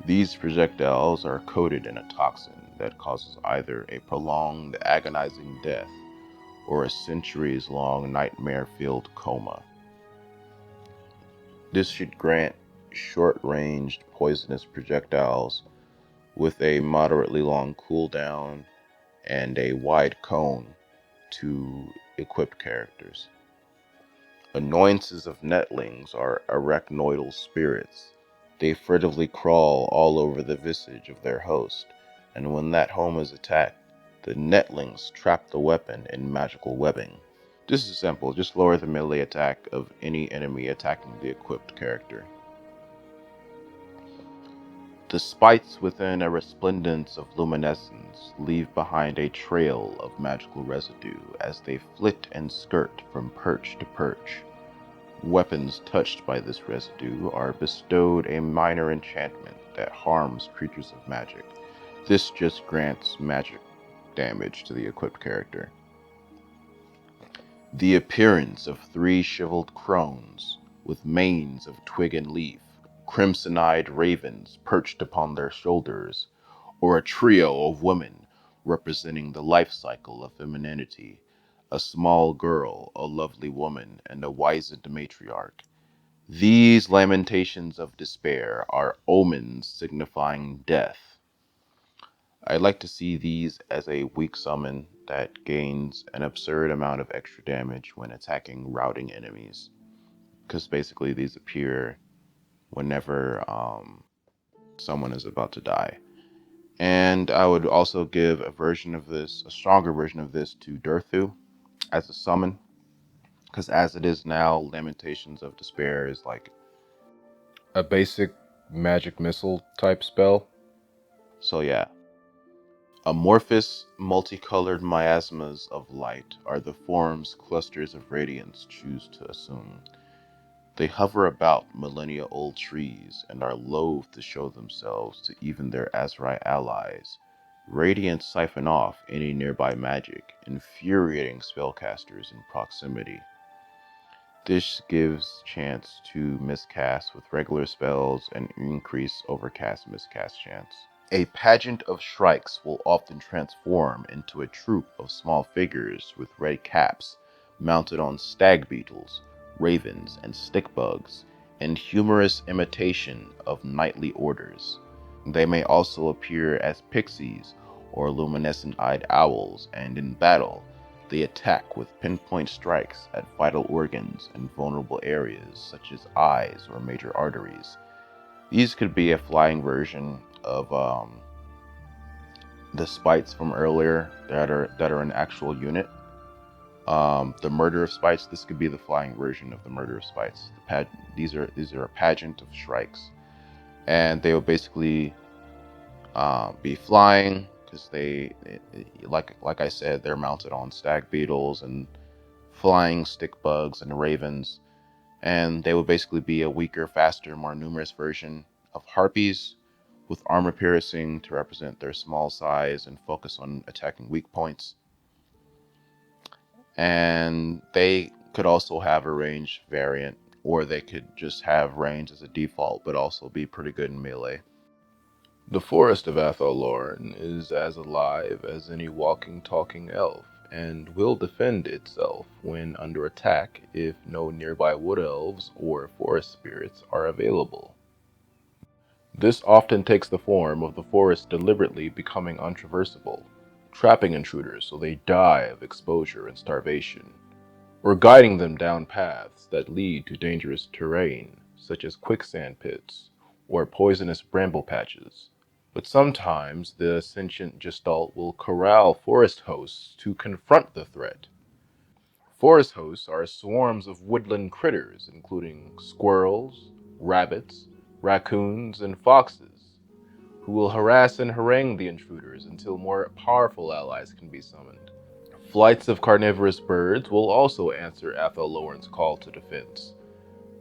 these projectiles are coated in a toxin that causes either a prolonged agonizing death or a centuries-long nightmare-filled coma. This should grant short-ranged poisonous projectiles with a moderately long cooldown and a wide cone to equipped characters. Annoyances of netlings are arachnoidal spirits. They furtively crawl all over the visage of their host, and when that home is attacked, the netlings trap the weapon in magical webbing. This is simple, just lower the melee attack of any enemy attacking the equipped character. The spites within a resplendence of luminescence leave behind a trail of magical residue as they flit and skirt from perch to perch. Weapons touched by this residue are bestowed a minor enchantment that harms creatures of magic. This just grants magic damage to the equipped character. The appearance of 3 shriveled crones with manes of twig and leaf, crimson-eyed ravens perched upon their shoulders, or a trio of women representing the life cycle of femininity, a small girl, a lovely woman, and a wizened matriarch. These lamentations of despair are omens signifying death. I'd like to see these as a weak summon that gains an absurd amount of extra damage when attacking routing enemies, because basically these appear whenever someone is about to die. And I would also give a stronger version of this to Durthu as a summon, because as it is now, Lamentations of Despair is like a basic magic missile type spell. So yeah. Amorphous, multicolored miasmas of light are the forms clusters of radiance choose to assume. They hover about millennia-old trees and are loath to show themselves to even their ASRAI allies. Radiance siphon off any nearby magic, infuriating spellcasters in proximity. This gives chance to miscast with regular spells and increase overcast miscast chance. A pageant of shrikes will often transform into a troop of small figures with red caps, mounted on stag beetles, ravens, and stick bugs, in humorous imitation of knightly orders. They may also appear as pixies or luminescent-eyed owls, and in battle, they attack with pinpoint strikes at vital organs and vulnerable areas such as eyes or major arteries. These could be a flying version of the spites from earlier that are an actual unit. The murder of spites. This could be the flying version of the murder of spites. These are a pageant of shrikes, and they will basically be flying, because like I said, they're mounted on stag beetles and flying stick bugs and ravens, and they would basically be a weaker, faster, more numerous version of harpies, with armor piercing to represent their small size and focus on attacking weak points. And they could also have a range variant, or they could just have range as a default, but also be pretty good in melee. The forest of Athel Loren is as alive as any walking, talking elf, and will defend itself when under attack if no nearby wood elves or forest spirits are available. This often takes the form of the forest deliberately becoming untraversable, trapping intruders so they die of exposure and starvation, or guiding them down paths that lead to dangerous terrain, such as quicksand pits or poisonous bramble patches. But sometimes the sentient gestalt will corral forest hosts to confront the threat. Forest hosts are swarms of woodland critters, including squirrels, rabbits, raccoons, and foxes, who will harass and harangue the intruders until more powerful allies can be summoned. Flights of carnivorous birds will also answer Athel Loren's call to defense,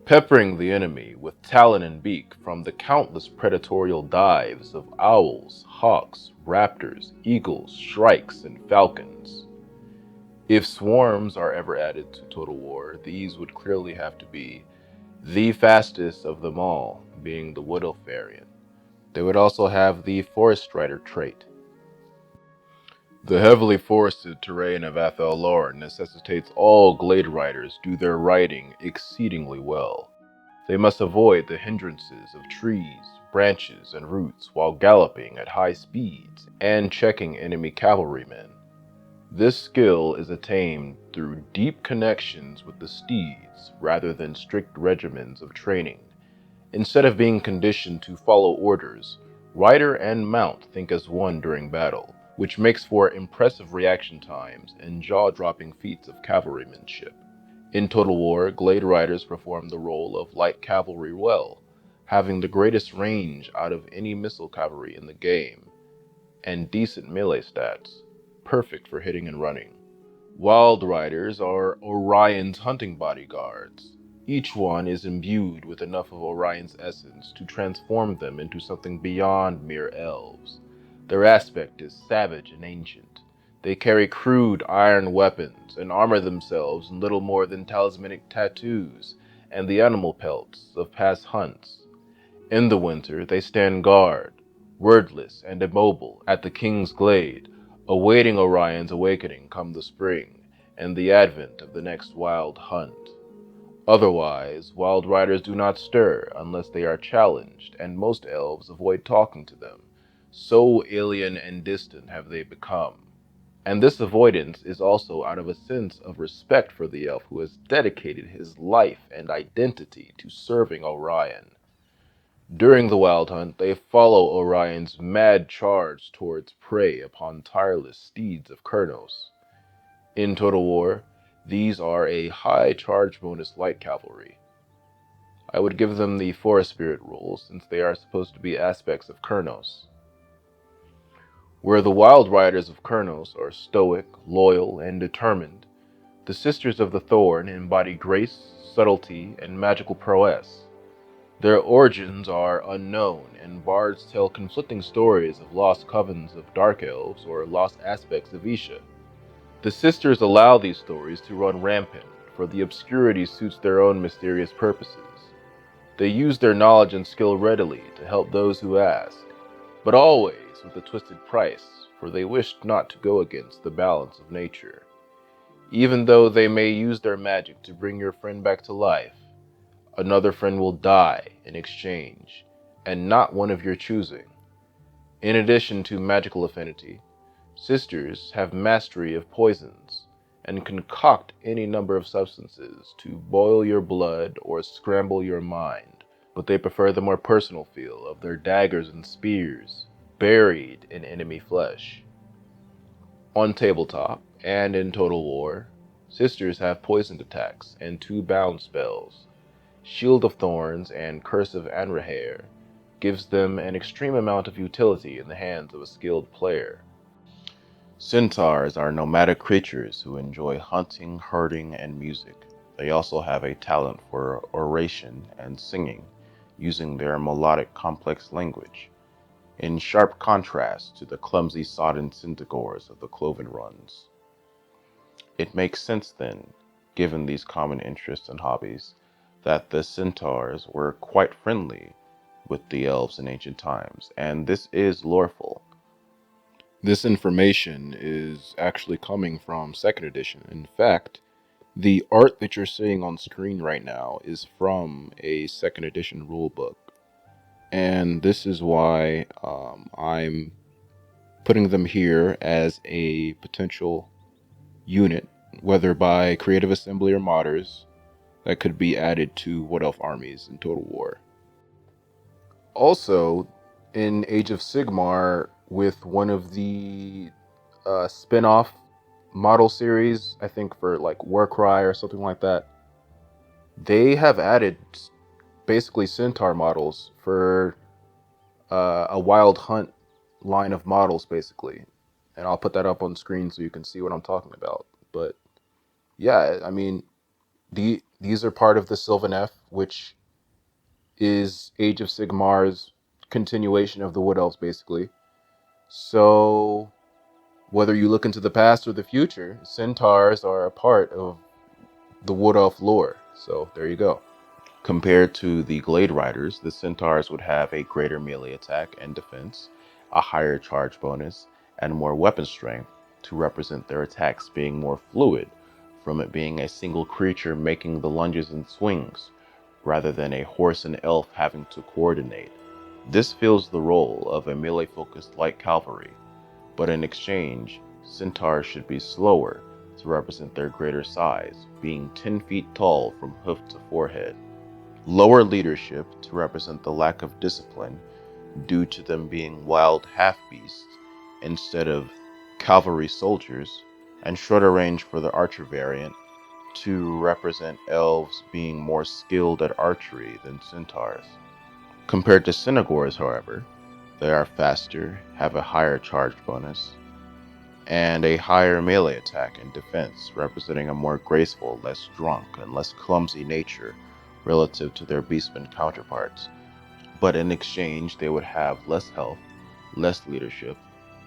peppering the enemy with talon and beak from the countless predatorial dives of owls, hawks, raptors, eagles, shrikes, and falcons. If swarms are ever added to Total War, these would clearly have to be the fastest of them all, being the Wood Elf variant. They would also have the Forest Rider trait. The heavily forested terrain of Athel Loren necessitates all Glade Riders do their riding exceedingly well. They must avoid the hindrances of trees, branches, and roots while galloping at high speeds and checking enemy cavalrymen. This skill is attained through deep connections with the steeds rather than strict regimens of training. Instead of being conditioned to follow orders, rider and mount think as one during battle, which makes for impressive reaction times and jaw-dropping feats of cavalrymanship. In Total War, Glade Riders perform the role of light cavalry well, having the greatest range out of any missile cavalry in the game, and decent melee stats, perfect for hitting and running. Wild Riders are Orion's hunting bodyguards. Each one is imbued with enough of Orion's essence to transform them into something beyond mere elves. Their aspect is savage and ancient. They carry crude iron weapons and armor themselves in little more than talismanic tattoos and the animal pelts of past hunts. In the winter, they stand guard, wordless and immobile, at the King's Glade, awaiting Orion's awakening come the spring and the advent of the next wild hunt. Otherwise, wild riders do not stir unless they are challenged, and most elves avoid talking to them. So alien and distant have they become. And this avoidance is also out of a sense of respect for the elf who has dedicated his life and identity to serving Orion. During the wild hunt, they follow Orion's mad charge towards prey upon tireless steeds of Kurnos. In Total War, these are a high charge bonus light cavalry. I would give them the Forest Spirit rule, since they are supposed to be aspects of Kurnos. Where the Wild Riders of Kurnos are stoic, loyal, and determined, the Sisters of the Thorn embody grace, subtlety, and magical prowess. Their origins are unknown, and bards tell conflicting stories of lost covens of dark elves or lost aspects of Isha. The sisters allow these stories to run rampant, for the obscurity suits their own mysterious purposes. They use their knowledge and skill readily to help those who ask, but always with a twisted price, for they wish not to go against the balance of nature. Even though they may use their magic to bring your friend back to life, another friend will die in exchange, and not one of your choosing. In addition to magical affinity, sisters have mastery of poisons, and concoct any number of substances to boil your blood or scramble your mind, but they prefer the more personal feel of their daggers and spears, buried in enemy flesh. On tabletop, and in Total War, sisters have poisoned attacks and 2 bound spells. Shield of Thorns and Curse of Anraher gives them an extreme amount of utility in the hands of a skilled player. Centaurs are nomadic creatures who enjoy hunting, herding, and music. They also have a talent for oration and singing, using their melodic, complex language, in sharp contrast to the clumsy, sodden centaurs of the Cloven Runs. It makes sense then, given these common interests and hobbies, that the centaurs were quite friendly with the elves in ancient times, and this is loreful. This information is actually coming from 2nd edition. In fact, the art that you're seeing on screen right now is from a 2nd edition rulebook. And this is why I'm putting them here as a potential unit, whether by creative assembly or modders, that could be added to Wood Elf armies in Total War. Also, in Age of Sigmar, with one of the spin-off model series, I think for like Warcry or something like that, they have added basically centaur models for a Wild Hunt line of models, basically. And I'll put that up on screen so you can see what I'm talking about. But yeah, I mean, these are part of the Sylvan F, which is Age of Sigmar's continuation of the Wood Elves, basically. So whether you look into the past or the future, centaurs are a part of the Wood Elf lore. So there you go. Compared to the Glade Riders, the centaurs would have a greater melee attack and defense, a higher charge bonus, and more weapon strength to represent their attacks being more fluid, from it being a single creature making the lunges and swings, rather than a horse and elf having to coordinate. This fills the role of a melee-focused light cavalry, but in exchange, centaurs should be slower to represent their greater size, being 10 feet tall from hoof to forehead. Lower leadership to represent the lack of discipline due to them being wild half-beasts instead of cavalry soldiers, and shorter range for the archer variant to represent elves being more skilled at archery than centaurs. Compared to centaurs, however, they are faster, have a higher charge bonus, and a higher melee attack and defense, representing a more graceful, less drunk, and less clumsy nature relative to their beastmen counterparts. But in exchange, they would have less health, less leadership,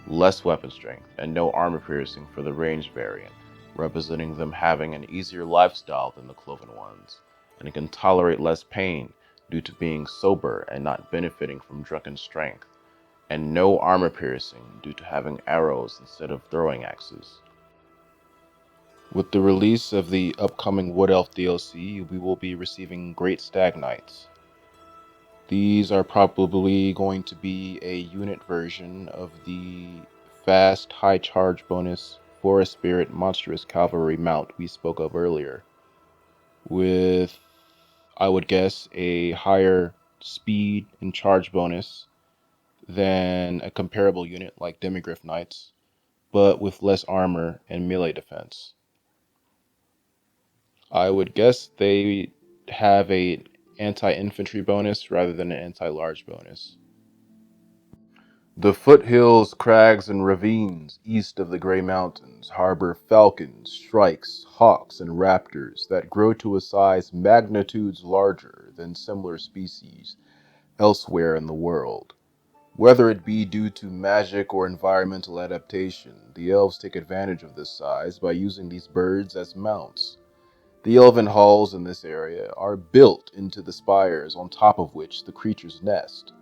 less weapon strength, and no armor piercing for the ranged variant, representing them having an easier lifestyle than the cloven ones, and can tolerate less pain due to being sober and not benefiting from drunken strength, and no armor piercing due to having arrows instead of throwing axes. With the release of the upcoming Wood Elf DLC, we will be receiving Great Stag Knights. These are probably going to be a unit version of the fast, high charge bonus Forest Spirit Monstrous Cavalry mount we spoke of earlier, with, I would guess, a higher speed and charge bonus than a comparable unit like Demigryph Knights, but with less armor and melee defense. I would guess they have a anti-infantry bonus rather than an anti-large bonus. The foothills, crags, and ravines east of the Grey Mountains harbor falcons, shrikes, hawks, and raptors that grow to a size magnitudes larger than similar species elsewhere in the world. Whether it be due to magic or environmental adaptation, the elves take advantage of this size by using these birds as mounts. The elven halls in this area are built into the spires on top of which the creatures nest.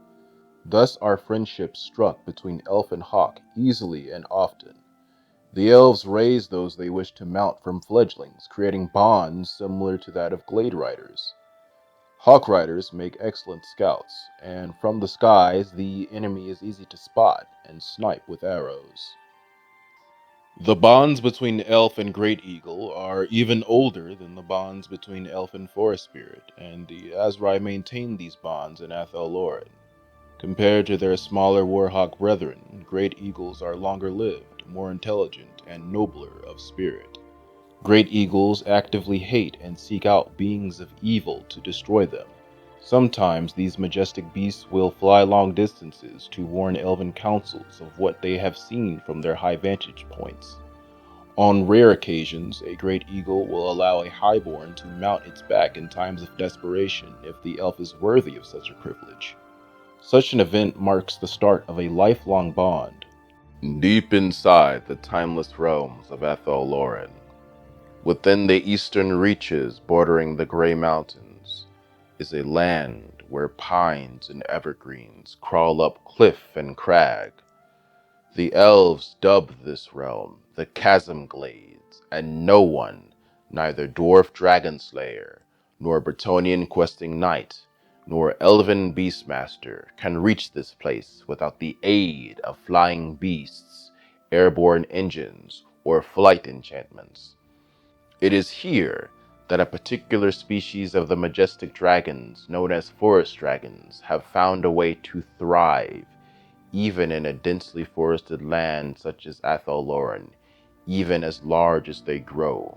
Thus are friendships struck between elf and hawk easily and often. The elves raise those they wish to mount from fledglings, creating bonds similar to that of glade riders. Hawk riders make excellent scouts, and from the skies the enemy is easy to spot and snipe with arrows. The bonds between elf and great eagle are even older than the bonds between elf and forest spirit, and the ASRAI maintain these bonds in Athel Loren. Compared to their smaller warhawk brethren, great eagles are longer lived, more intelligent, and nobler of spirit. Great eagles actively hate and seek out beings of evil to destroy them, Sometimes these majestic beasts will fly long distances to warn elven councils of what they have seen from their high vantage points. On rare occasions, a great eagle will allow a highborn to mount its back in times of desperation if the elf is worthy of such a privilege. Such an event marks the start of a lifelong bond. Deep inside the timeless realms of Athel Loren, within the eastern reaches bordering the Grey Mountains, is a land where pines and evergreens crawl up cliff and crag. The elves dubbed this realm the Chasm Glades, and no one, neither dwarf dragon slayer, nor Bretonnian questing knight, nor elven beastmaster, can reach this place without the aid of flying beasts, airborne engines, or flight enchantments. It is here that a particular species of the majestic dragons, known as forest dragons, have found a way to thrive, even in a densely forested land such as Athel Loren, even as large as they grow.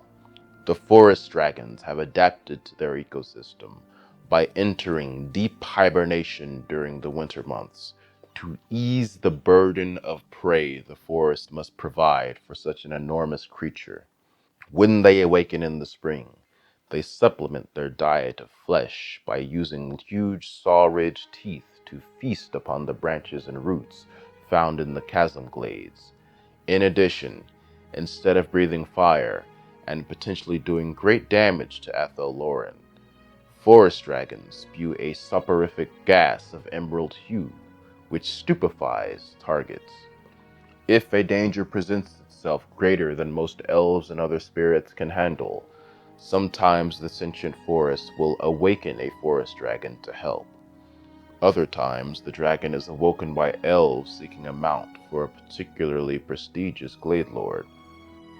The forest dragons have adapted to their ecosystem by entering deep hibernation during the winter months to ease the burden of prey the forest must provide for such an enormous creature. When they awaken in the spring, they supplement their diet of flesh by using huge saw-ridged teeth to feast upon the branches and roots found in the chasm glades. In addition, instead of breathing fire and potentially doing great damage to Athel Loren, forest dragons spew a soporific gas of emerald hue, which stupefies targets. If a danger presents itself greater than most elves and other spirits can handle, sometimes the sentient forest will awaken a forest dragon to help. Other times, the dragon is awoken by elves seeking a mount for a particularly prestigious glade lord.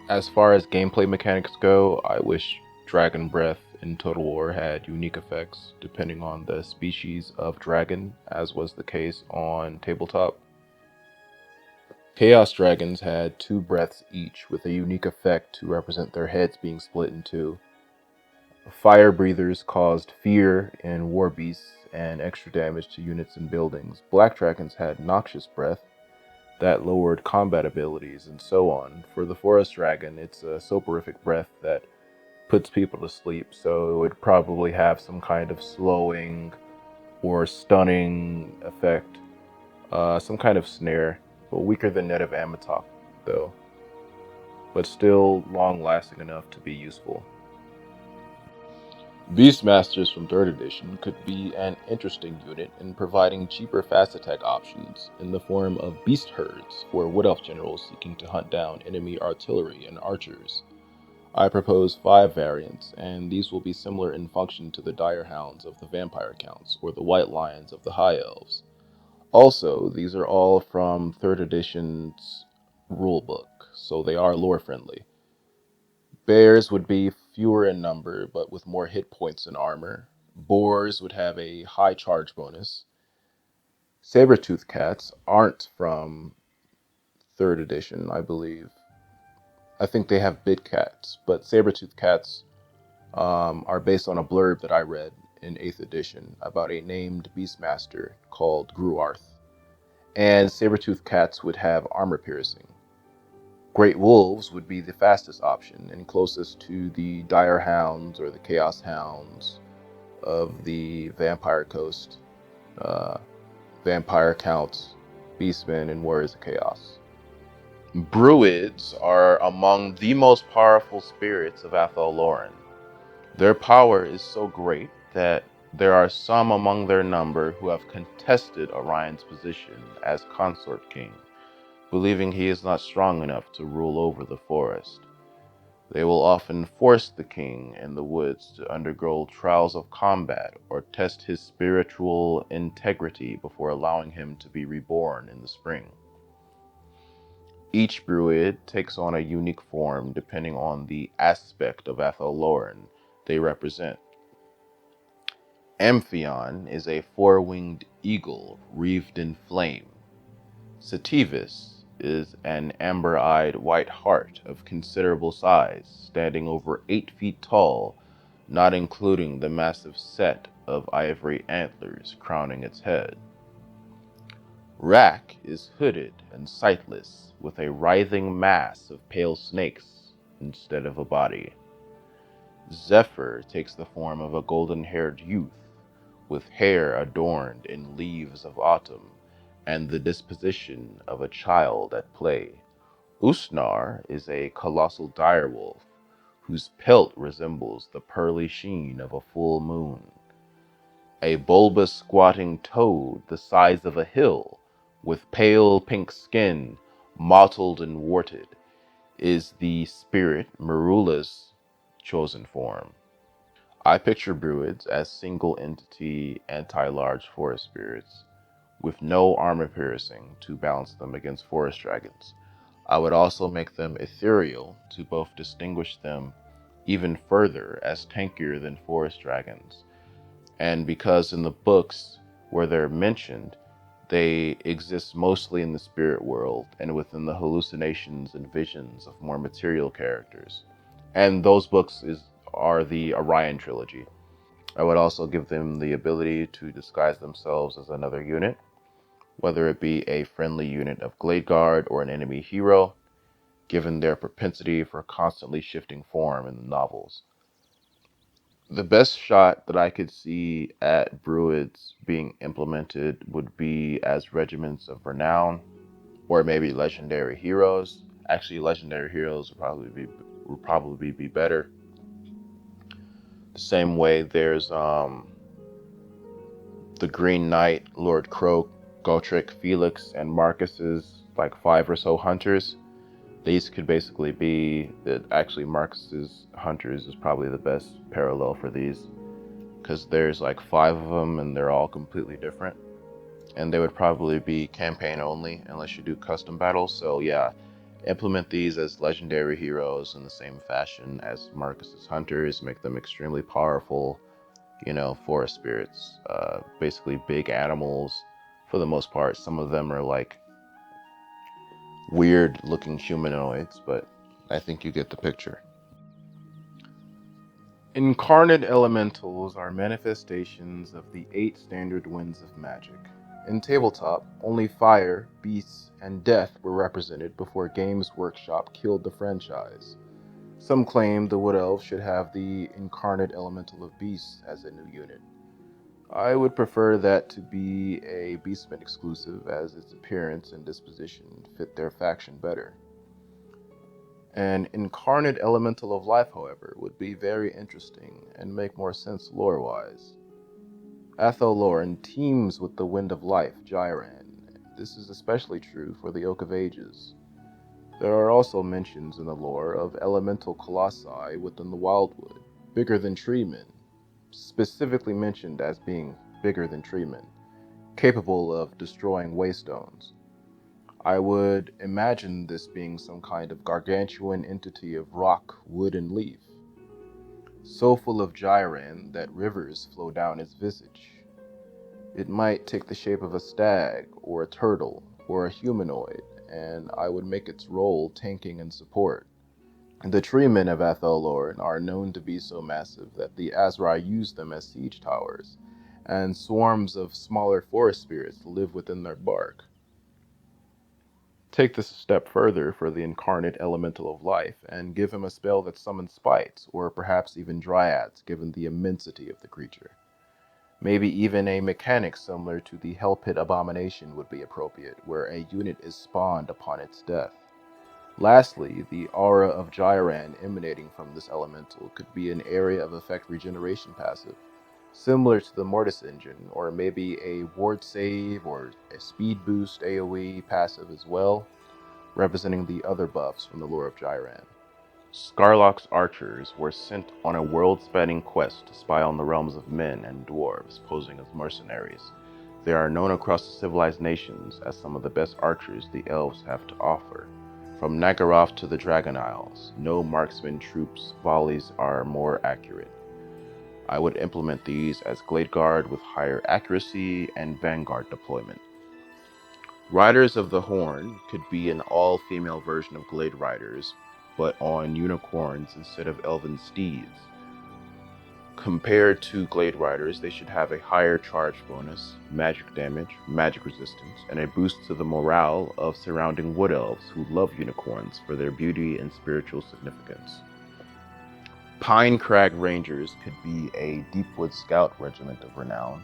As far as gameplay mechanics go, I wish Dragon Breath in Total War had unique effects depending on the species of dragon, as was the case on Tabletop. Chaos Dragons had 2 breaths each, with a unique effect to represent their heads being split in 2. Fire Breathers caused fear in war beasts and extra damage to units and buildings. Black Dragons had Noxious Breath that lowered combat abilities, and so on. For the Forest Dragon, it's a soporific breath that puts people to sleep, so it would probably have some kind of slowing or stunning effect. Some kind of snare, but weaker than Net of Amatok, though, but still long-lasting enough to be useful. Beastmasters from 3rd edition could be an interesting unit in providing cheaper fast attack options in the form of beast herds for Wood Elf generals seeking to hunt down enemy artillery and archers. I propose 5 variants, and these will be similar in function to the Dire Hounds of the Vampire Counts or the White Lions of the High Elves. Also, these are all from 3rd edition's rulebook, so they are lore friendly. Bears would be fewer in number, but with more hit points and armor. Boars would have a high charge bonus. Saber-toothed cats aren't from 3rd edition, I believe. I think they have bit cats, but saber-toothed cats are based on a blurb that I read in 8th edition about a named beastmaster called Gruarth. And saber-toothed cats would have armor piercing. Great wolves would be the fastest option and closest to the dire hounds or the chaos hounds of the vampire coast, vampire counts, beastmen, and warriors of chaos. Druids are among the most powerful spirits of Athel Loren. Their power is so great that there are some among their number who have contested Orion's position as consort king, believing he is not strong enough to rule over the forest. They will often force the king in the woods to undergo trials of combat or test his spiritual integrity before allowing him to be reborn in the spring. Each Druid takes on a unique form depending on the aspect of Athel Loren they represent. Amphion is a 4-winged eagle wreathed in flame. Sativus is an amber-eyed white hart of considerable size, standing over 8 feet tall, not including the massive Set of ivory antlers crowning its head. Rack is hooded and sightless, with a writhing mass of pale snakes instead of a body. Zephyr takes the form of a golden-haired youth, with hair adorned in leaves of autumn, and the disposition of a child at play. Usnar is a colossal direwolf, whose pelt resembles the pearly sheen of a full moon. A bulbous squatting toad the size of a hill, with pale pink skin, mottled and warted, is the spirit Marula's chosen form. I picture Druids as single-entity, anti-large forest spirits, with no armor piercing to balance them against forest dragons. I would also make them ethereal to both distinguish them even further as tankier than forest dragons. And because in the books where they're mentioned, they exist mostly in the spirit world and within the hallucinations and visions of more material characters. And those are the Orion trilogy. I would also give them the ability to disguise themselves as another unit, whether it be a friendly unit of Glade Guard or an enemy hero, given their propensity for constantly shifting form in the novels. The best shot that I could see at Druids being implemented would be as regiments of renown, or maybe legendary heroes. Actually, legendary heroes would probably be better. The same way there's the Green Knight, Lord Croak, Gotrek, Felix, and Marcus's like 5 or so hunters. These could basically be actually Marcus's hunters is probably the best parallel for these, because there's like 5 of them and they're all completely different, and they would probably be campaign only unless you do custom battles. So yeah, implement these as legendary heroes in the same fashion as Marcus's hunters, make them extremely powerful, forest spirits, basically big animals for the most part. Some of them are like weird looking humanoids, but I think you get the picture. Incarnate elementals are manifestations of the 8 standard winds of magic. In tabletop, only fire, beasts, and death were represented before Games Workshop killed the franchise. Some claim the Wood Elves should have the incarnate elemental of beasts as a new unit. I would prefer that to be a Beastman exclusive, as its appearance and disposition fit their faction better. An incarnate elemental of life, however, would be very interesting and make more sense lore-wise. Athel Loren teams with the Wind of Life, Gyran. This is especially true for the Oak of Ages. There are also mentions in the lore of elemental colossi within the Wildwood, bigger than treemen, specifically mentioned as being bigger than treemen, capable of destroying waystones. I would imagine this being some kind of gargantuan entity of rock, wood, and leaf, so full of Gyran that rivers flow down its visage. It might take the shape of a stag, or a turtle, or a humanoid, and I would make its role tanking and support. The treemen of Athel Loren are known to be so massive that the ASRAI use them as siege towers, and swarms of smaller forest spirits live within their bark. Take this a step further for the incarnate elemental of life, and give him a spell that summons spites, or perhaps even dryads, given the immensity of the creature. Maybe even a mechanic similar to the Hell Pit Abomination would be appropriate, where a unit is spawned upon its death. Lastly, the aura of Gyran emanating from this elemental could be an area of effect regeneration passive, similar to the Mortis engine, or maybe a ward save or a speed boost AoE passive as well, representing the other buffs from the lore of Gyran. Scarlock's archers were sent on a world-spanning quest to spy on the realms of men and dwarves posing as mercenaries. They are known across the civilized nations as some of the best archers the elves have to offer. From Nagaroth to the Dragon Isles, no marksman troops' volleys are more accurate. I would implement these as Glade Guard with higher accuracy and Vanguard deployment. Riders of the Horn could be an all-female version of Glade Riders, but on unicorns instead of elven steeds. Compared to Glade Riders, they should have a higher charge bonus, magic damage, magic resistance, and a boost to the morale of surrounding wood elves who love unicorns for their beauty and spiritual significance. Pine Crag Rangers could be a Deepwood Scout regiment of renown,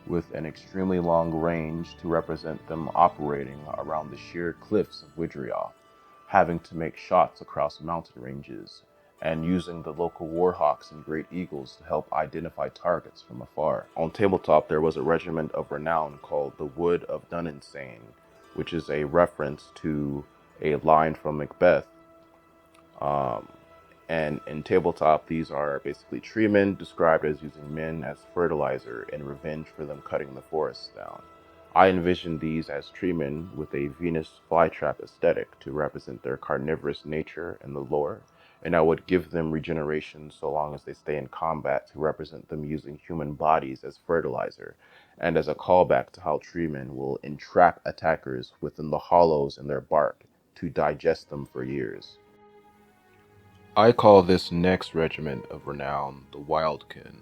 with an extremely long range to represent them operating around the sheer cliffs of Widrioth, having to make shots across mountain ranges, and using the local warhawks and great eagles to help identify targets from afar. On tabletop, there was a regiment of renown called the Wood of Duninsane, which is a reference to a line from Macbeth. And in tabletop, these are basically treemen described as using men as fertilizer in revenge for them cutting the forests down. I envision these as treemen with a Venus flytrap aesthetic to represent their carnivorous nature in the lore, and I would give them regeneration so long as they stay in combat to represent them using human bodies as fertilizer, and as a callback to how treemen will entrap attackers within the hollows in their bark to digest them for years. I call this next regiment of renown the Wildkin.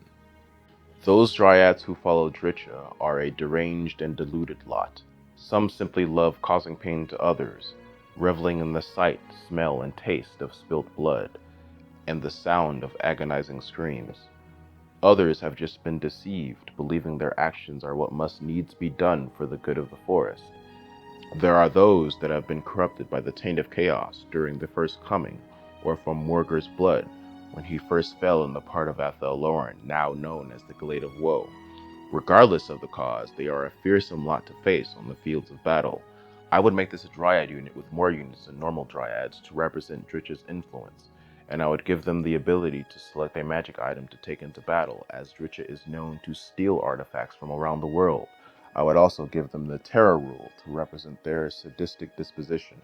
Those dryads who follow Drycha are a deranged and deluded lot. Some simply love causing pain to others, reveling in the sight, smell, and taste of spilt blood, and the sound of agonizing screams. Others have just been deceived, believing their actions are what must needs be done for the good of the forest. There are those that have been corrupted by the taint of chaos during the first coming, or from Morgar's blood, when he first fell in the part of Athel Loren, now known as the Glade of Woe. Regardless of the cause, they are a fearsome lot to face on the fields of battle. I would make this a Dryad unit with more units than normal Dryads to represent Drycha's influence, and I would give them the ability to select a magic item to take into battle, as Drycha is known to steal artifacts from around the world. I would also give them the Terror rule to represent their sadistic disposition.